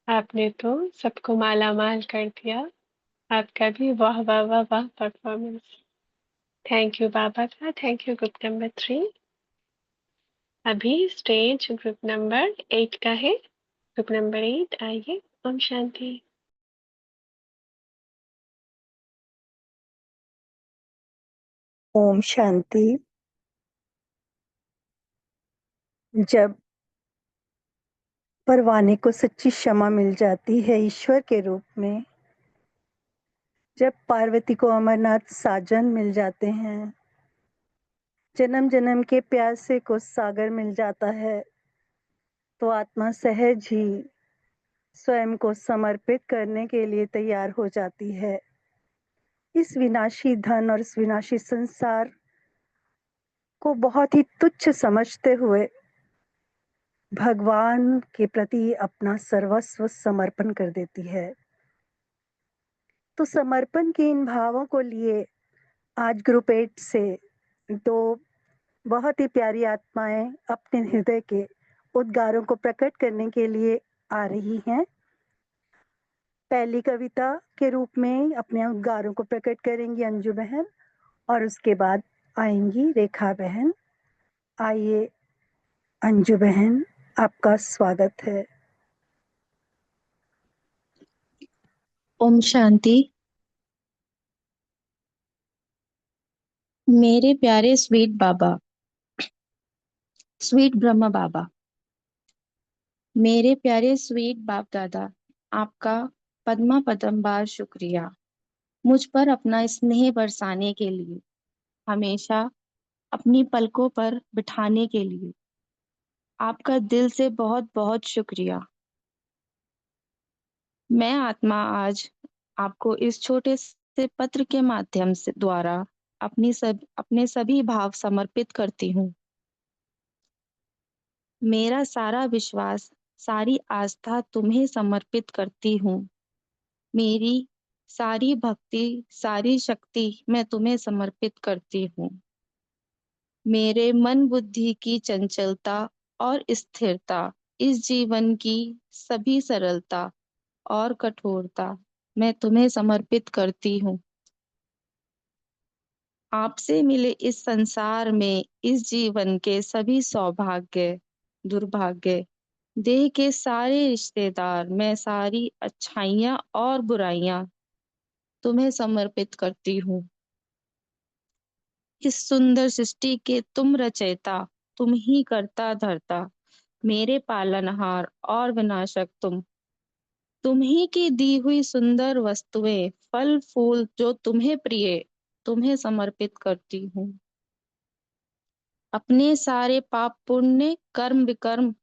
आपने तो सबको माला माल कर दिया। आपका भी वाह वाह वाह वाह परफॉर्मेंस। थैंक यू बाबा का। Thank you group number 3। अभी स्टेज ग्रुप नंबर 8 का है। ग्रुप नंबर 8 आइए। ओम शांति।
ओम शांति। जब परवाने को सच्ची क्षमा मिल जाती है ईश्वर के रूप में, जब पार्वती को अमरनाथ साजन मिल जाते हैं, जन्म जन्म के प्यासे को सागर मिल जाता है, तो आत्मा सहज ही स्वयं को समर्पित करने के लिए तैयार हो जाती है। इस विनाशी धन और इस विनाशी संसार को बहुत ही तुच्छ समझते हुए भगवान के प्रति अपना सर्वस्व समर्पण कर देती है। तो समर्पण के इन भावों को लिए आज ग्रुप 8 से 2 बहुत ही प्यारी आत्माएं अपने हृदय के उद्गारों को प्रकट करने के लिए आ रही हैं। पहली कविता के रूप में अपने उद्गारों को प्रकट करेंगी अंजू बहन, और उसके बाद आएंगी रेखा बहन। आइए अंजू बहन, आपका स्वागत है।
ओम शांति। मेरे प्यारे स्वीट बाबा, स्वीट ब्रह्म बाबा, मेरे प्यारे स्वीट बाप दादा, आपका पद्मा पदम बार शुक्रिया मुझ पर अपना स्नेह बरसाने के लिए, हमेशा अपनी पलकों पर बिठाने के लिए। आपका दिल से बहुत बहुत शुक्रिया। मैं आत्मा आज आपको इस छोटे से पत्र के माध्यम से द्वारा अपने सभी भाव समर्पित करती हूँ। मेरा सारा विश्वास, सारी आस्था तुम्हें समर्पित करती हूँ। मेरी सारी भक्ति, सारी शक्ति मैं तुम्हें समर्पित करती हूँ। मेरे मन बुद्धि की चंचलता और स्थिरता, इस जीवन की सभी सरलता और कठोरता मैं तुम्हें समर्पित करती हूँ। आपसे मिले इस संसार में इस जीवन के सभी सौभाग्य, दुर्भाग्य, देह के सारे रिश्तेदार, मैं सारी अच्छाइयाँ और बुराइयाँ तुम्हें समर्पित करती हूँ। इस सुंदर सृष्टि के तुम रचयिता, तुम ही करता धरता, मेरे पालनहार और विनाशक तुम ही की दी हुई सुंदर वस्तुएं, फल फूल जो तुम्हें प्रिय, तुम्हें समर्पित करती हूँ। अपने सारे पाप पुण्य कर्म विकर्म,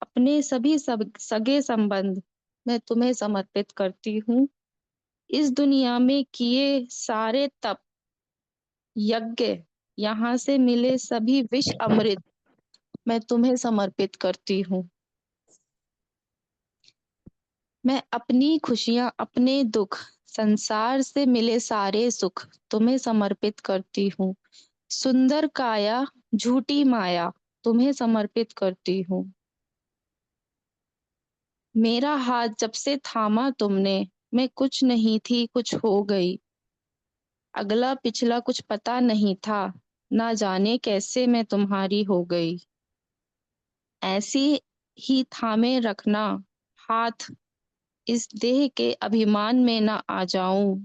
अपने सभी सगे संबंध मैं तुम्हें समर्पित करती हूँ। इस दुनिया में किए सारे तप यज्ञ, यहाँ से मिले सभी विष अमृत मैं तुम्हें समर्पित करती हूँ। मैं अपनी खुशियाँ, अपने दुख, संसार से मिले सारे सुख तुम्हें समर्पित करती हूँ। सुंदर काया, झूठी माया तुम्हें समर्पित करती हूँ। मेरा हाथ जब से थामा तुमने, मैं कुछ नहीं थी, कुछ हो गई। अगला पिछला कुछ पता नहीं था, ना जाने कैसे मैं तुम्हारी हो गई। ऐसी ही थामे रखना हाथ, इस देह के अभिमान में ना आ जाऊं।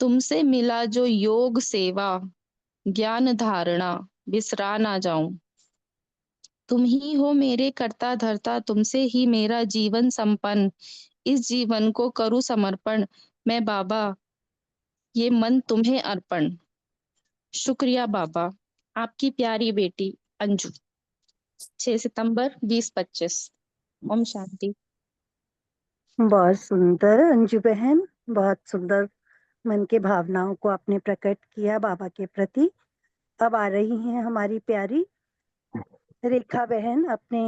तुमसे मिला जो योग सेवा, ज्ञान धारणा बिसरा ना जाऊं। तुम ही हो मेरे करता धरता, तुमसे ही मेरा जीवन संपन्न। इस जीवन को करूं समर्पण, मैं बाबा ये मन तुम्हें अर्पण। शुक्रिया बाबा। आपकी प्यारी बेटी अंजू। 6 सितंबर 2025। ओम शांति।
बहुत सुंदर अंजू बहन, बहुत सुंदर मन के भावनाओं को आपने प्रकट किया बाबा के प्रति। अब आ रही हैं हमारी प्यारी रेखा बहन अपने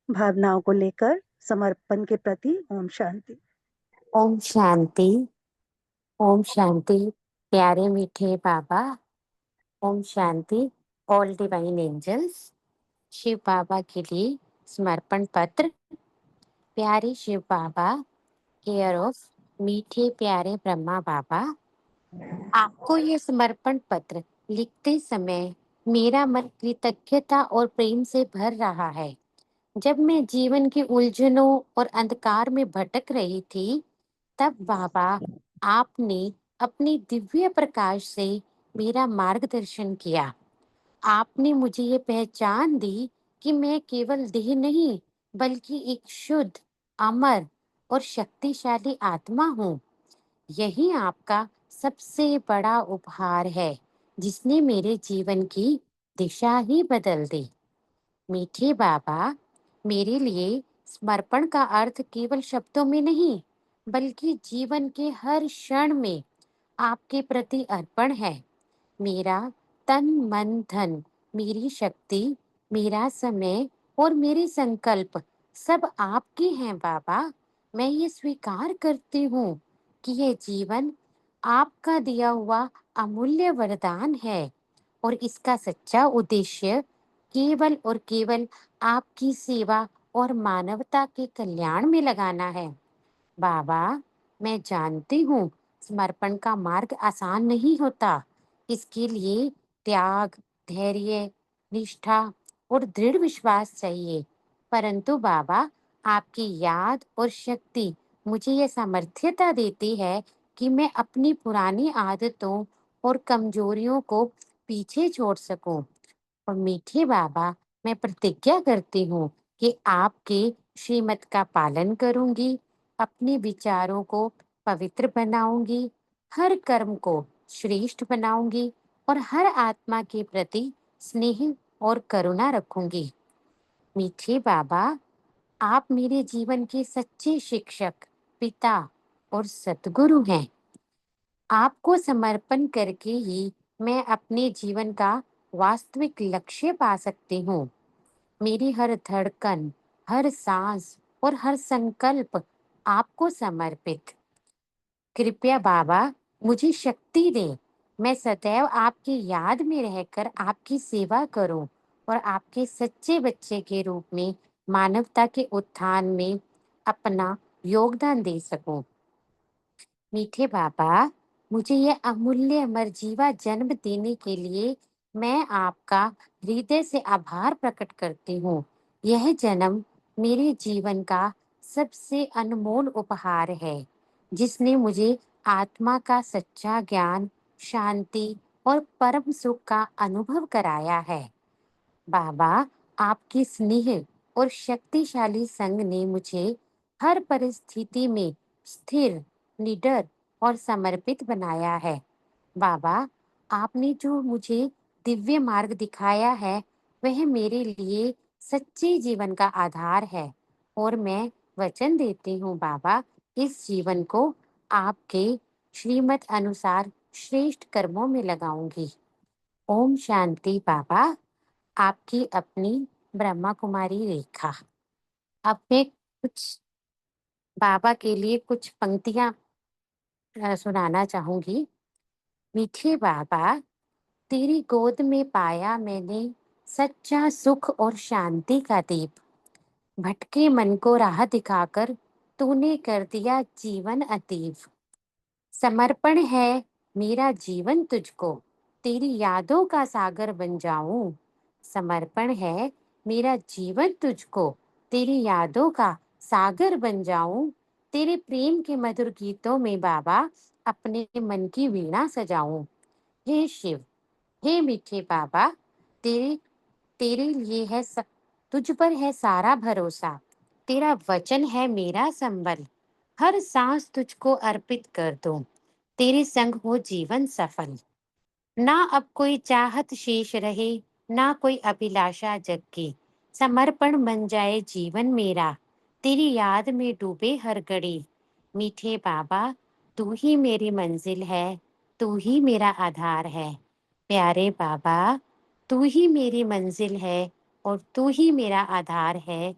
भावनाओं को लेकर समर्पण के प्रति। ओम शांति।
ओम शांति। ओम शांति। प्यारे मीठे बाबा, Om Shanti. All divine angels, Shiv बाबा के लिए समर्पण पत्र। प्यारे शिव बाबा, केयर ऑफ मीठे प्यारे ब्रह्मा बाबा, आपको ये समर्पण पत्र लिखते समय मेरा मन कृतज्ञता और प्रेम से भर रहा है। जब मैं जीवन की उलझनों और अंधकार में भटक रही थी, तब बाबा आपने अपने दिव्य प्रकाश से मेरा मार्गदर्शन किया। आपने मुझे ये पहचान दी कि मैं केवल देह नहीं, बल्कि एक शुद्ध, अमर और शक्तिशाली आत्मा हूँ। यही आपका सबसे बड़ा उपहार है, जिसने मेरे जीवन की दिशा ही बदल दी। मीठे बाबा, मेरे लिए समर्पण का अर्थ केवल शब्दों में नहीं, बल्कि जीवन के हर क्षण में आपके प्रति अर्पण है। मेरा तन मन धन, मेरी शक्ति, मेरा समय और मेरे संकल्प सब आपके हैं बाबा। मैं ये स्वीकार करती हूँ कि ये जीवन आपका दिया हुआ अमूल्य वरदान है और इसका सच्चा उद्देश्य केवल और केवल आपकी सेवा और मानवता के कल्याण में लगाना है। बाबा, मैं जानती हूँ समर्पण का मार्ग आसान नहीं होता। इसके लिए त्याग, धैर्य, निष्ठा और दृढ़ विश्वास चाहिए। परंतु बाबा, आपकी याद और शक्ति मुझे यह सामर्थ्यता देती है कि मैं अपनी पुरानी आदतों और कमजोरियों को पीछे छोड़ सकूं। और मीठे बाबा, मैं प्रतिज्ञा करती हूँ कि आपके श्रीमत का पालन करूंगी, अपने विचारों को पवित्र बनाऊंगी, हर कर्म को श्रेष्ठ बनाऊंगी और हर आत्मा के प्रति स्नेह और करुणा रखूंगी। मीठे बाबा, आप मेरे जीवन के सच्चे शिक्षक, पिता और सद्गुरु हैं। आपको समर्पण करके ही मैं अपने जीवन का वास्तविक लक्ष्य पा सकती हूँ। मेरी हर धड़कन, हर सांस और हर संकल्प आपको समर्पित। कृपया बाबा, मुझे शक्ति दें। मैं सदैव आपकी याद में रहकर आपकी सेवा करूं और आपके सच्चे बच्चे के रूप में मानवता के उत्थान में अपना योगदान दे सकूं। मीठे बाबा, मुझे यह अमूल्य अमरजीवा जन्म देने के लिए मैं आपका हृदय से आभार प्रकट करती हूँ। यह जन्म मेरे जीवन का सबसे अनमोल उपहार है, जिसने मुझे आत्मा का सच्चा ज्ञान, शांति और परम सुख का अनुभव कराया है। बाबा, आपके स्नेह और शक्तिशाली संग ने मुझे हर परिस्थिति में स्थिर, निडर और समर्पित बनाया है। बाबा, आपने जो मुझे दिव्य मार्ग दिखाया है, वह मेरे लिए सच्चे जीवन का आधार है और मैं वचन देती हूँ बाबा, इस जीवन को आपके श्रीमत अनुसार श्रेष्ठ कर्मों में लगाऊंगी। ओम शांति बाबा। आपकी अपनी ब्रह्मा कुमारी रेखा। अब मैं कुछ बाबा के लिए कुछ पंक्तियां सुनाना चाहूंगी। मीठे बाबा, तेरी गोद में पाया मैंने सच्चा सुख और शांति का दीप। भटके मन को राह दिखाकर तूने कर दिया जीवन अतीब। समर्पण है मेरा जीवन तुझको, तेरी यादों का सागर बन जाऊं। समर्पण है मेरा जीवन तुझको, तेरी यादों का सागर बन जाऊं। तेरे प्रेम के मधुर गीतों में बाबा अपने मन की वीणा सजाऊं। हे शिव, हे मीठे बाबा, तेरे तेरे लिए है तुझ पर है सारा भरोसा। तेरा वचन है मेरा संबल, हर सांस तुझको अर्पित कर दूं। तेरे संग हो जीवन सफल। ना अब कोई चाहत शेष रहे, ना कोई अभिलाषा जग की। समर्पण बन जाए जीवन मेरा, तेरी याद में डूबे हर घड़ी। मीठे बाबा, तू ही मेरी मंजिल है, तू ही मेरा आधार है। प्यारे बाबा, तू ही मेरी मंजिल है और तू ही मेरा आधार है।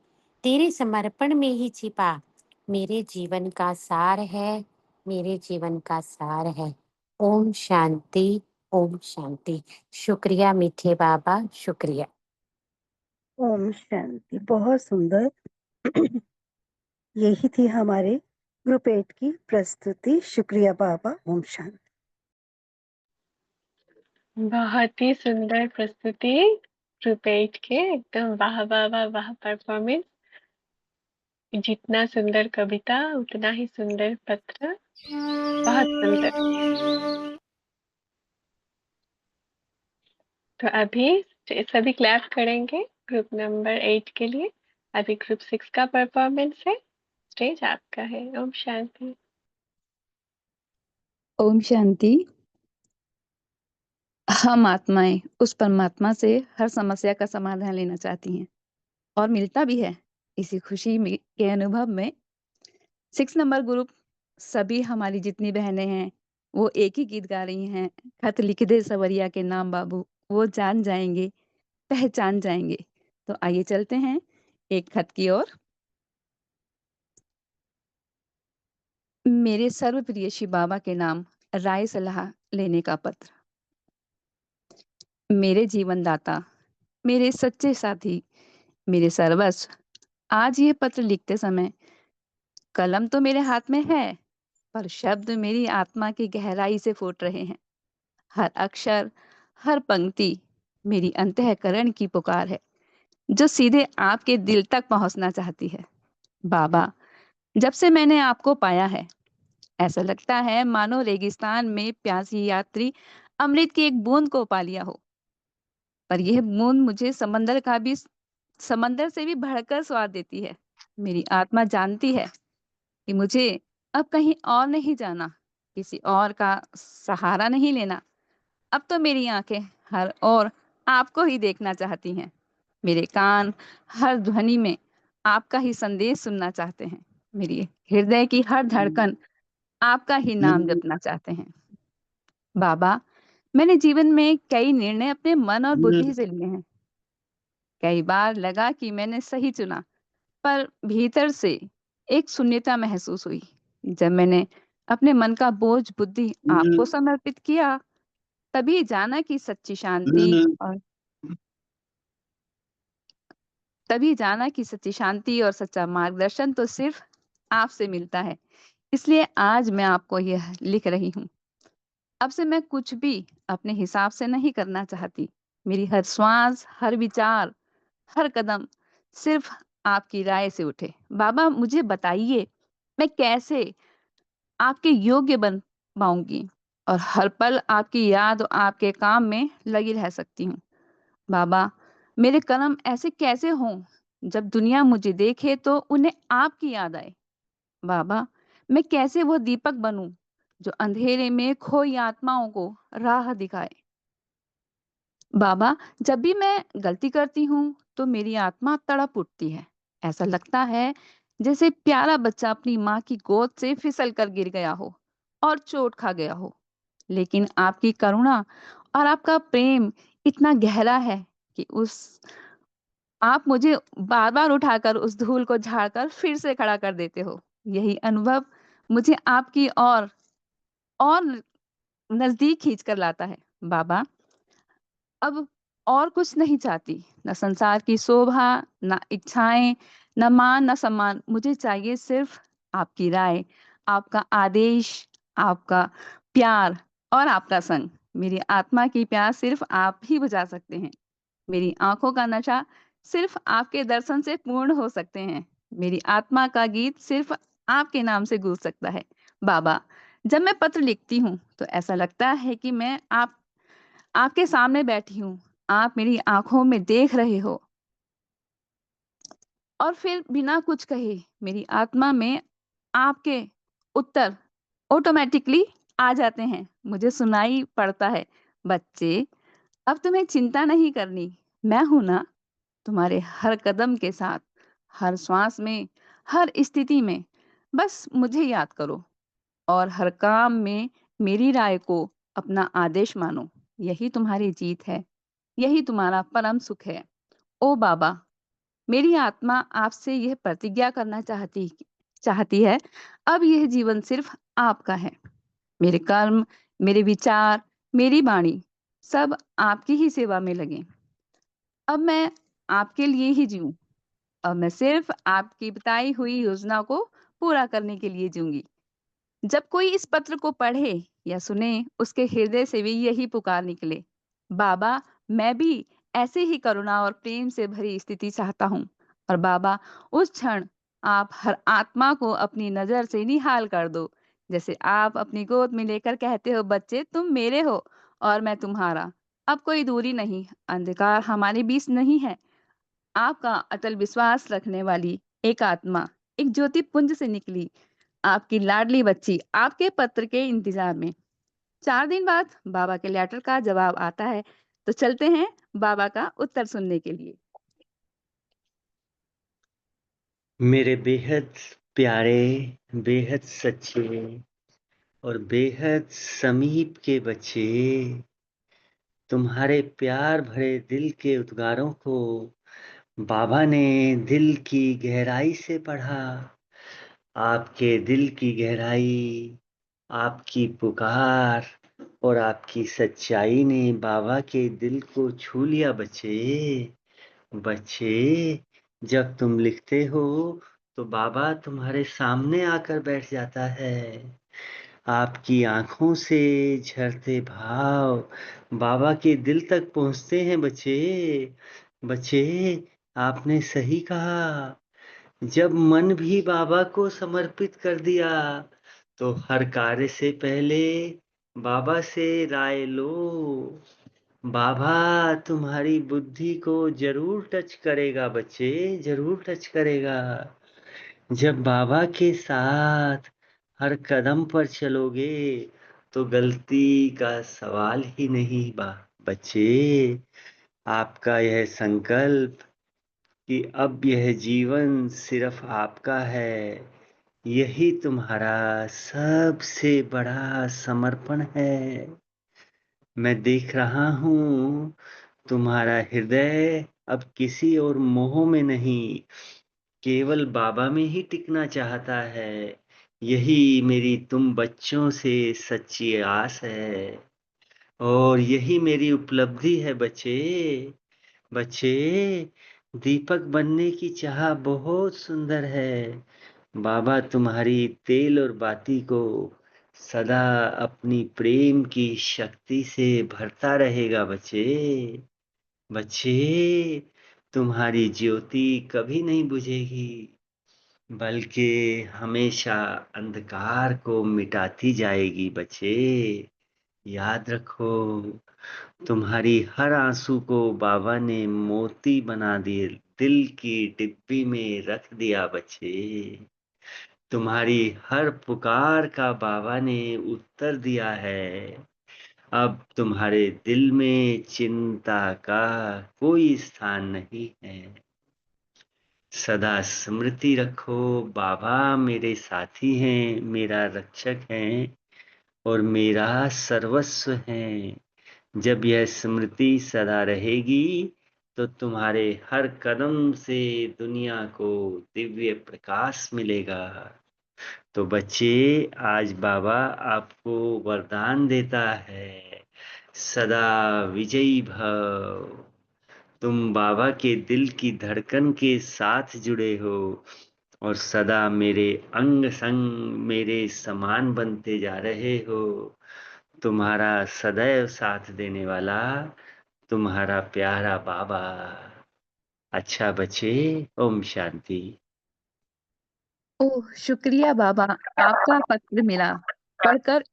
तेरे समर्पण में ही छिपा मेरे जीवन का सार है, मेरे जीवन का सार है। ओम शांति, ओम शांति। शुक्रिया मीठे बाबा, शुक्रिया।
ओम शांति। बहुत सुंदर। यही थी हमारे ग्रुप 8 की प्रस्तुति। शुक्रिया बाबा। ओम शांति।
बहुत ही सुंदर प्रस्तुति ग्रुप 8 के, एकदम वाह वाह वाह वाह परफॉर्मेंस। जितना सुंदर कविता उतना ही सुंदर पत्र, बहुत सुंदर। तो अभी सभी क्लैप करेंगे ग्रुप नंबर 8 के लिए। अभी ग्रुप 6 का परफॉर्मेंस है, स्टेज आपका है। ओम शांति।
ओम शांति। हम आत्माएं उस परमात्मा से हर समस्या का समाधान लेना चाहती हैं और मिलता भी है। इसी खुशी के अनुभव में 6 नंबर ग्रुप सभी हमारी जितनी बहनें हैं वो एक ही गीत गा रही हैं। खत लिख दे सवरिया के नाम बाबू, वो जान जाएंगे, पहचान जाएंगे। तो आइए चलते हैं एक खत की ओर। मेरे सर्वप्रिय शिव बाबा के नाम राय सलाह लेने का पत्र। मेरे जीवन दाता, मेरे सच्चे साथी, मेरे सर्वस्व, आज ये पत्र लिखते समय कलम तो मेरे हाथ में है, पर शब्द मेरी आत्मा की गहराई से फूट रहे हैं। हर अक्षर, हर पंक्ति मेरी अंतःकरण की पुकार है, जो सीधे आपके दिल तक पहुंचना चाहती है। बाबा, जब से मैंने आपको पाया है, ऐसा लगता है मानो रेगिस्तान में प्यासी यात्री अमृत की एक बूंद को पा लिया हो। पर यह बूंद मुझे समंदर से भी बढ़कर स्वाद देती है। मेरी आत्मा जानती है कि मुझे अब कहीं और नहीं जाना, किसी और का सहारा नहीं लेना। अब तो मेरी आंखें हर ओर आपको ही देखना चाहती हैं। मेरे कान हर ध्वनि में आपका ही संदेश सुनना चाहते हैं। मेरी हृदय की हर धड़कन आपका ही नाम जपना चाहते हैं। बाबा, मैंने जीवन में कई निर्णय अपने मन और बुद्धि से लिए हैं। कई बार लगा कि मैंने सही चुना, पर भीतर से एक शून्यता महसूस हुई। जब मैंने अपने मन का बोझ बुद्धि आपको समर्पित किया, तभी जाना कि सच्ची शांति और सच्चा मार्गदर्शन तो सिर्फ आपसे मिलता है। इसलिए आज मैं आपको यह लिख रही हूँ। अब से मैं कुछ भी अपने हिसाब से नहीं करना चाहती। मेरी हर श्वास, हर विचार, हर कदम सिर्फ आपकी राय से उठे। बाबा मुझे बताइए, मैं कैसे आपके योग्य बन पाऊंगी और हर पल आपकी याद और आपके काम में लगी रह सकती हूँ। बाबा, मेरे कर्म ऐसे कैसे हों जब दुनिया मुझे देखे तो उन्हें आपकी याद आए। बाबा, मैं कैसे वो दीपक बनूं जो अंधेरे में खोई आत्माओं को राह दिखाए। बाबा, जब भी मैं गलती करती हूँ तो मेरी आत्मा तड़प उठती है। ऐसा लगता है जैसे प्यारा बच्चा अपनी माँ की गोद से फिसल कर गिर गया हो और चोट खा गया हो। लेकिन आपकी करुणा और आपका प्रेम इतना गहरा है कि उस आप मुझे बार-बार उठाकर उस धूल को झाड़कर फिर से खड़ा कर देते हो। यही अनुभव मुझे आपकी और नज़दीक खींच कर लाता है। बाबा, अब और कुछ नहीं चाहती, ना संसार की शोभा, ना इच्छाएँ, ना मान, ना सम्मान। मुझे चाहिए सिर्फ़ आपकी राय, आपका आदेश, आपका प्यार और आपका संग। मेरी आत्मा की प्यास सिर्फ़ आप ही बुझा सकते हैं। मेरी आँखों का नशा सिर्फ़ आपके दर्शन से पूर्ण हो सकते हैं। मेरी आत्मा का गीत सिर्फ़ आपके नाम से गूँज सकता है। बाबा, जब मैं पत्र लिखती हूँ, तो ऐसा लगता है कि मैं आपके सामने बैठी हूँ। आप मेरी आँखों में देख रहे हो और फिर बिना कुछ कहे मेरी आत्मा में आपके उत्तर ऑटोमैटिकली आ जाते हैं। मुझे सुनाई पड़ता है, "बच्चे, अब तुम्हें चिंता नहीं करनी। मैं हूँ ना, तुम्हारे हर कदम के साथ, हर श्वास में, हर स्थिति में। बस मुझे याद करो और हर काम में मेरी राय को अपना आदेश मानो। यही तुम्हारी जीत है, यही तुम्हारा परम सुख है। ओ बाबा, मेरी आत्मा आपसे यह प्रतिज्ञा करना चाहती है, अब यह जीवन सिर्फ आपका है। मेरे कर्म, मेरे विचार, मेरी वाणी सब आपकी ही सेवा में लगे। अब मैं आपके लिए ही जीऊँ। अब मैं सिर्फ आपकी बताई हुई योजना को पूरा करने के लिए जीऊँगी। जब कोई इस पत्र को पढ़े या सुने, उसके हृदय से भी यही पुकार निकले, बाबा, मैं भी ऐसे ही करुणा और प्रेम से भरी स्थिति चाहता हूँ। और बाबा, उस क्षण आप हर आत्मा को अपनी नजर से निहाल कर दो, जैसे आप अपनी गोद में लेकर कहते हो, बच्चे तुम मेरे हो और मैं तुम्हारा। अब कोई दूरी नहीं, अंधकार हमारे बीच नहीं है। आपका अटल विश्वास रखने वाली एक आत्मा एक ज्योति पुंज से निकली, आपकी लाडली बच्ची आपके पत्र के इंतजार में। 4 दिन बाद बाबा के लेटर का जवाब आता है, तो चलते हैं बाबा का उत्तर सुनने के लिए।
मेरे बेहद प्यारे, बेहद सच्चे और बेहद समीप के बच्चे, तुम्हारे प्यार भरे दिल के उद्गारों को बाबा ने दिल की गहराई से पढ़ा। आपके दिल की गहराई, आपकी पुकार और आपकी सच्चाई ने बाबा के दिल को छू लिया बच्चे। बच्चे, जब तुम लिखते हो तो बाबा तुम्हारे सामने आकर बैठ जाता है। आपकी आँखों से झरते भाव बाबा के दिल तक पहुँचते हैं बच्चे। बच्चे, आपने सही कहा। जब मन भी बाबा को समर्पित कर दिया, तो हर कार्य से पहले बाबा से राय लो। बाबा तुम्हारी बुद्धि को ज़रूर टच करेगा बच्चे, ज़रूर टच करेगा। जब बाबा के साथ हर कदम पर चलोगे, तो गलती का सवाल ही नहीं बच्चे। आपका यह संकल्प कि अब यह जीवन सिर्फ आपका है, यही तुम्हारा सबसे बड़ा समर्पण है। मैं देख रहा हूँ, तुम्हारा हृदय अब किसी और मोह में नहीं, केवल बाबा में ही टिकना चाहता है। यही मेरी तुम बच्चों से सच्ची आस है और यही मेरी उपलब्धि है बच्चे। बच्चे, दीपक बनने की चाह बहुत सुंदर है। बाबा तुम्हारी तेल और बाती को सदा अपनी प्रेम की शक्ति से भरता रहेगा बच्चे। बच्चे, तुम्हारी ज्योति कभी नहीं बुझेगी, बल्कि हमेशा अंधकार को मिटाती जाएगी बच्चे। याद रखो, तुम्हारी हर आंसू को बाबा ने मोती बना दिए, दिल की डिब्बी में रख दिया बच्चे। तुम्हारी हर पुकार का बाबा ने उत्तर दिया है। अब तुम्हारे दिल में चिंता का कोई स्थान नहीं है। सदा स्मृति रखो, बाबा मेरे साथी हैं, मेरा रक्षक हैं और मेरा सर्वस्व हैं। जब यह स्मृति सदा रहेगी तो तुम्हारे हर कदम से दुनिया को दिव्य प्रकाश मिलेगा। तो बच्चे, आज बाबा आपको वरदान देता है, सदा विजयी भव। तुम बाबा के दिल की धड़कन के साथ जुड़े हो और सदा मेरे अंग संग मेरे समान बनते जा रहे हो। तुम्हारा सदैव साथ देने वाला तुम्हारा प्यारा बाबा। अच्छा बच्चे, ओम शांति।
ओह शुक्रिया बाबा, आपका पत्र मिला, पढ़कर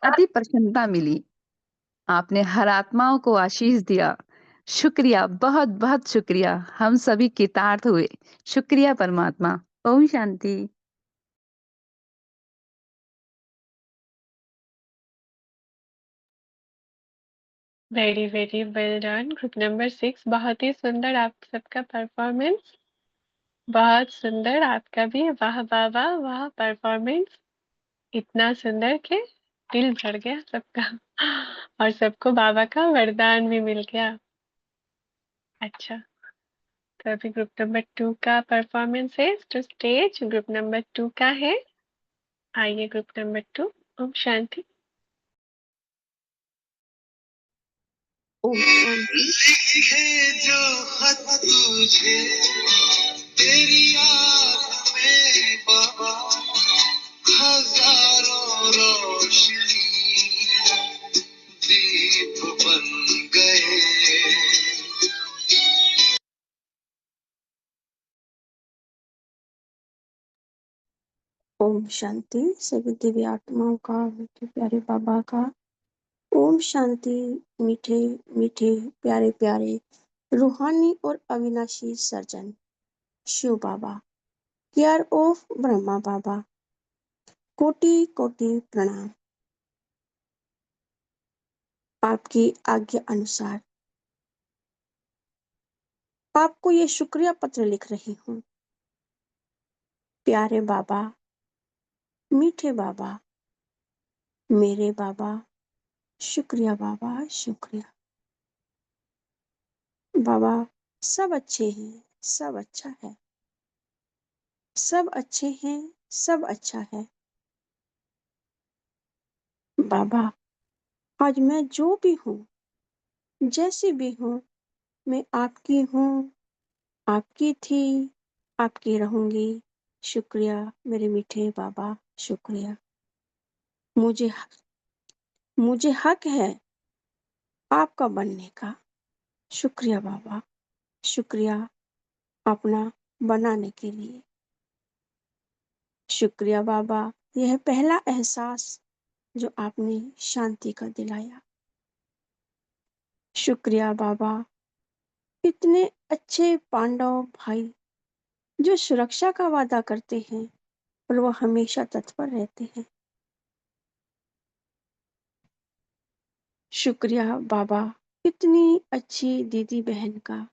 अति प्रसन्नता मिली। आपने हर आत्माओं को आशीष दिया। शुक्रिया, बहुत बहुत शुक्रिया। हम सभी कृतार्थ हुए। शुक्रिया परमात्मा। ओम शांति।
Very very well done group number 6। बहुत ही सुंदर आप सबका परफॉर्मेंस, बहुत सुंदर आपका भी। वाह वाह वाह वाह परफॉर्मेंस, इतना सुंदर कि दिल भर गया सबका और सबको बाबा का वरदान भी मिल गया। अच्छा, तो अभी ग्रुप नंबर 2 का परफॉर्मेंस है। तो स्टेज ग्रुप नंबर 2 का है। आइए ग्रुप नंबर 2। ओम शांति।
ओम शांति।
लिखे जो खत तुझे तेरी याद में बाबा, हजारों रोशनी दीप बन गए।
ओम शांति। सभी दिव्य आत्माओं का, मीठे प्यारे बाबा का ओम शांति। मीठे मीठे प्यारे प्यारे रूहानी और अविनाशी surgeon Shiv Baba, care of Brahma Baba, कोटि कोटि प्रणाम। आपकी आज्ञा अनुसार आपको ये शुक्रिया पत्र लिख रही हूँ। प्यारे बाबा, मीठे बाबा, मेरे बाबा, शुक्रिया बाबा, शुक्रिया बाबा। सब अच्छे हैं, सब अच्छा है, सब अच्छे हैं, सब अच्छा है। बाबा, आज मैं जो भी हूँ, जैसी भी हूँ, मैं आपकी हूँ, आपकी थी, आपकी रहूंगी। शुक्रिया मेरे मीठे बाबा, शुक्रिया। मुझे हक है आपका बनने का। शुक्रिया बाबा, शुक्रिया अपना बनाने के लिए। शुक्रिया बाबा, यह पहला एहसास जो आपने शांति का दिलाया। शुक्रिया बाबा, इतने अच्छे पांडव भाई जो सुरक्षा का वादा करते हैं और वो हमेशा तत्पर रहते हैं। शुक्रिया बाबा, इतनी अच्छी दीदी बहन का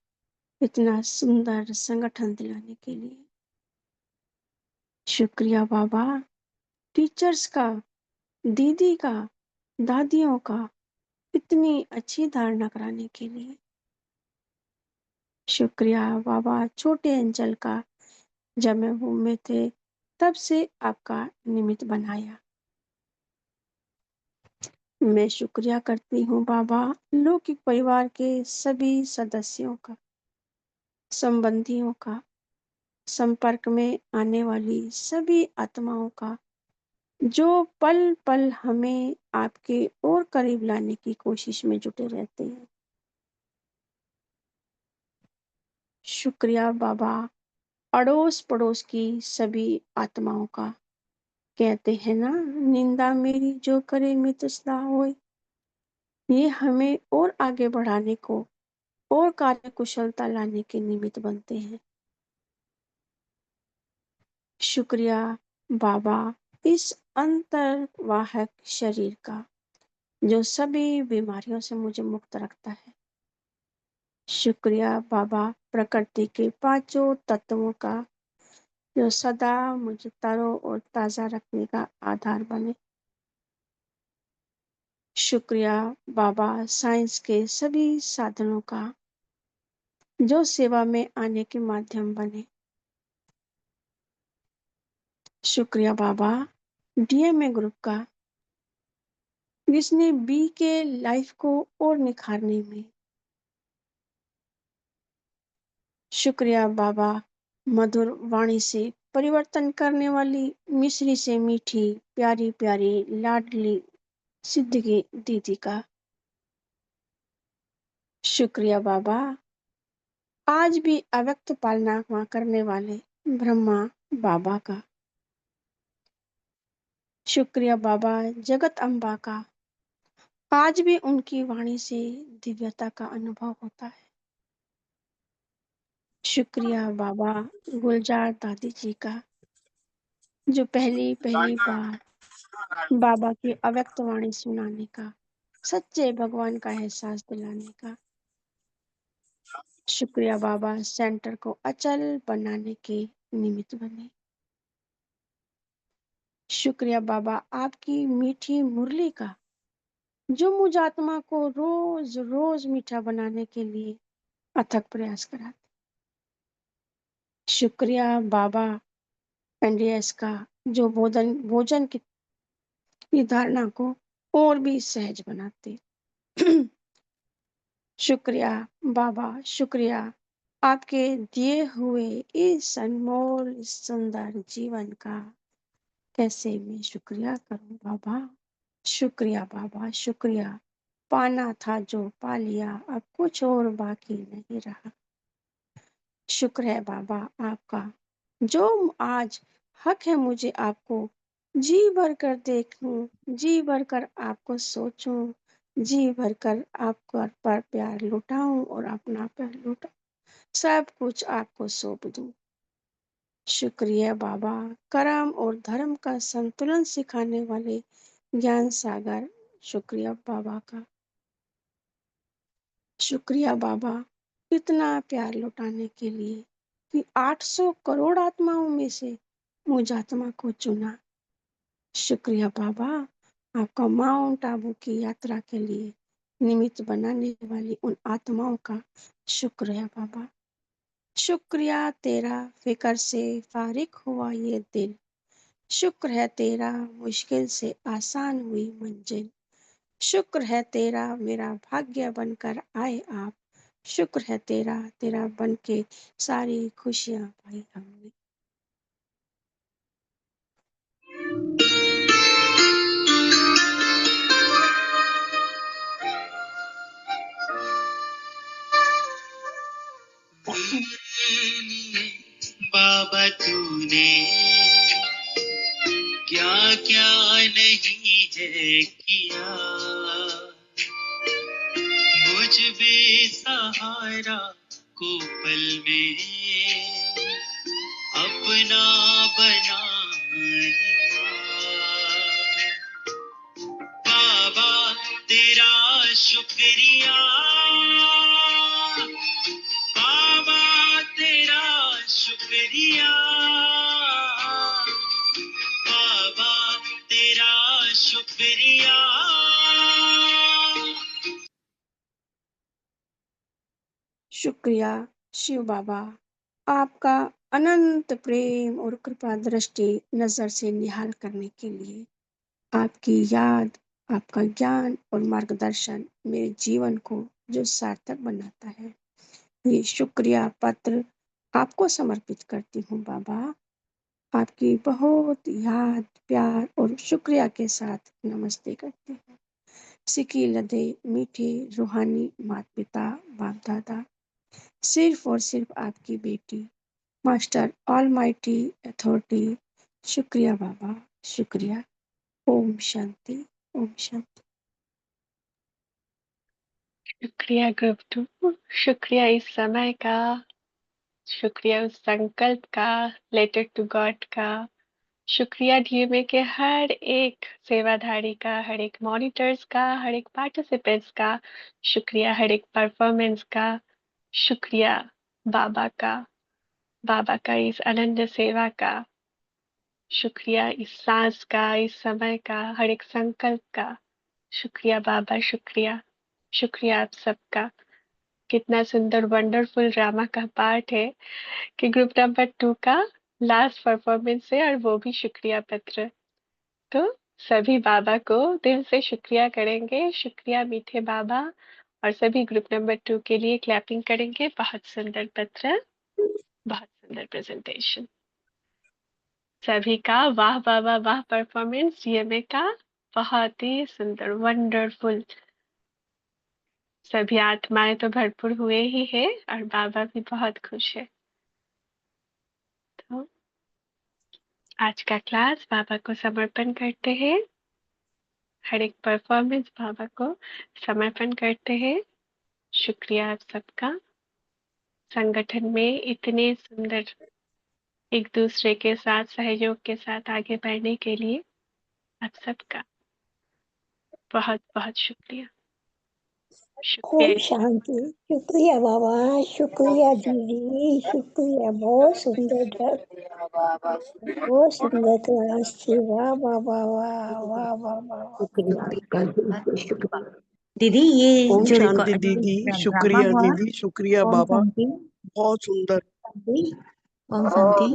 इतना सुंदर संगठन दिलाने के लिए। शुक्रिया बाबा, टीचर्स का, दीदी का, दादियों का इतनी अच्छी धारणा कराने के लिए। शुक्रिया बाबा, छोटे अंचल का, जब मैं वूम में थे तब से आपका निमित्त बनाया। मैं शुक्रिया करती हूँ बाबा, लौकिक परिवार के सभी सदस्यों का, संबंधियों का, संपर्क में आने वाली सभी आत्माओं का, जो पल पल हमें आपके और करीब लाने की कोशिश में जुटे रहते हैं। शुक्रिया बाबा, अड़ोस पड़ोस की सभी आत्माओं का। कहते हैं ना, निंदा मेरी जो करे मित सदा होय। ये हमें और आगे बढ़ाने को और कार्य कुशलता लाने के निमित्त बनते हैं। शुक्रिया बाबा, इस अंतर्वाहक शरीर का जो सभी बीमारियों से मुझे मुक्त रखता है। शुक्रिया बाबा, प्रकृति के पांचों तत्वों का जो सदा मुझे तरो और ताजा रखने का आधार बने। शुक्रिया बाबा, साइंस के सभी साधनों का जो सेवा में आने के माध्यम बने। शुक्रिया बाबा, डीएमए ग्रुप का जिसने बी के लाइफ को और निखारने में। शुक्रिया बाबा, मधुर वाणी से परिवर्तन करने वाली, मिश्री से मीठी, प्यारी प्यारी लाडली सिद्दीकी दीदी का। शुक्रिया बाबा, आज भी अव्यक्त पालना करने वाले ब्रह्मा बाबा का। शुक्रिया बाबा, जगत अम्बा का। आज भी उनकी वाणी से दिव्यता का अनुभव होता है। शुक्रिया बाबा, गुलजार दादी जी का, जो पहली बार बाबा की अव्यक्त वाणी सुनाने का, सच्चे भगवान का एहसास दिलाने का। शुक्रिया बाबा, सेंटर को अचल बनाने के निमित्त बने। शुक्रिया बाबा, आपकी मीठी मुरली का जो मुझ आत्मा को रोज रोज मीठा बनाने के लिए अथक प्रयास कराते। शुक्रिया बाबा, एनडीएस का जो भोजन की धारणा को और भी सहज बनाते। शुक्रिया बाबा, शुक्रिया आपके दिए हुए इस अनमोल सुंदर जीवन का। कैसे मैं शुक्रिया करूं बाबा। शुक्रिया बाबा, शुक्रिया। पाना था जो पा लिया, अब कुछ और बाकी नहीं रहा। शुक्र है बाबा आपका, जो आज हक है मुझे आपको जी भर कर देखूं, जी भर कर आपको सोचूं, जी भर कर आपको पर प्यार लुटाऊं और अपना प्यार लुटाऊं, सब कुछ आपको सौंप दूं। शुक्रिया बाबा, कर्म और धर्म का संतुलन सिखाने वाले ज्ञान सागर। शुक्रिया बाबा का। शुक्रिया बाबा, इतना प्यार लुटाने के लिए कि 800 करोड़ आत्माओं में से मुझ आत्मा को चुना। शुक्रिया बाबा, आपका माउंट आबू की यात्रा के लिए निमित्त बनाने वाली उन आत्माओं का शुक्र है बाबा। शुक्रिया तेरा, फिकर से फारिग हुआ ये दिल। शुक्र है तेरा, मुश्किल से आसान हुई मंजिल। शुक्र है तेरा, मेरा भाग्य बनकर आए आप। शुक्र है तेरा, तेरा बन के सारी खुशियां पाई हमने।
मेरे लिए बाबा तूने क्या क्या नहीं है किया, मुझ बेसहारा को पल में अपना बना लिया। बाबा तेरा शुक्रिया, बाबा तेरा शुक्रिया, बाबा तेरा शुक्रिया।
शुक्रिया शिव बाबा, आपका अनंत प्रेम और कृपा दृष्टि नजर से निहाल करने के लिए। आपकी याद, आपका ज्ञान और मार्गदर्शन मेरे जीवन को जो सार्थक बनाता है। ये शुक्रिया पत्र आपको समर्पित करती हूँ बाबा।
आपकी बहुत याद, प्यार और शुक्रिया के साथ नमस्ते करते हैं। सिकी लदे मीठे रूहानी माता पिता बाप दादा, सिर्फ और सिर्फ आपकी बेटी मास्टर ऑलमाइटी अथॉरिटी, शुक्रिया बाबा, शुक्रिया। ओम शांति, ओम शांति।
शुक्रिया ग्रुप 2, शुक्रिया इस समय का, शुक्रिया उस संकल्प का, लेटर टू गॉड का, शुक्रिया डीएमए के हर एक सेवाधारी का, हर एक मॉनिटर्स का, हर एक पार्टिसिपेंट्स का, शुक्रिया हर एक परफॉर्मेंस का, शुक्रिया बाबा का इस अनन्य सेवा का, शुक्रिया इस सांस का, इस समय का, हर एक संकल्प का, शुक्रिया बाबा, शुक्रिया शुक्रिया आप सबका। कितना सुंदर वंडरफुल ड्रामा का पार्ट है कि ग्रुप नंबर 2 का लास्ट परफॉर्मेंस है और वो भी शुक्रिया पत्र। तो सभी बाबा को दिल से शुक्रिया करेंगे, शुक्रिया मीठे बाबा, और सभी ग्रुप नंबर 2 के लिए क्लैपिंग करेंगे। बहुत सुंदर पत्र, बहुत सुंदर प्रेजेंटेशन, सभी का वाह बाबा वाह परफॉर्मेंस डीएमए का बहुत ही सुंदर वंडरफुल। सभी आत्माएं तो भरपूर हुए ही है और बाबा भी बहुत खुश है। तो आज का क्लास बाबा को समर्पण करते हैं, हर एक परफॉर्मेंस बाबा को समर्पण करते हैं। शुक्रिया आप सबका, संगठन में इतने सुंदर एक दूसरे के साथ सहयोग के साथ आगे बढ़ने के लिए आप सबका बहुत बहुत शुक्रिया।
ओम शांति। शुक्रिया बाबा, शुक्रिया दीदी, शुक्रिया। बहुत सुंदर बहुत सुंदर क्लास थी। वाह बाबा, वाह वाह वाह।
दीदी ये
ओम
जो
शांति दीदी,
ड्रामा
शुक्रिया
हुआ,
दीदी, शुक्रिया
ओम
बाबा,
शांति,
बहुत सुंदर।
ओम शांति।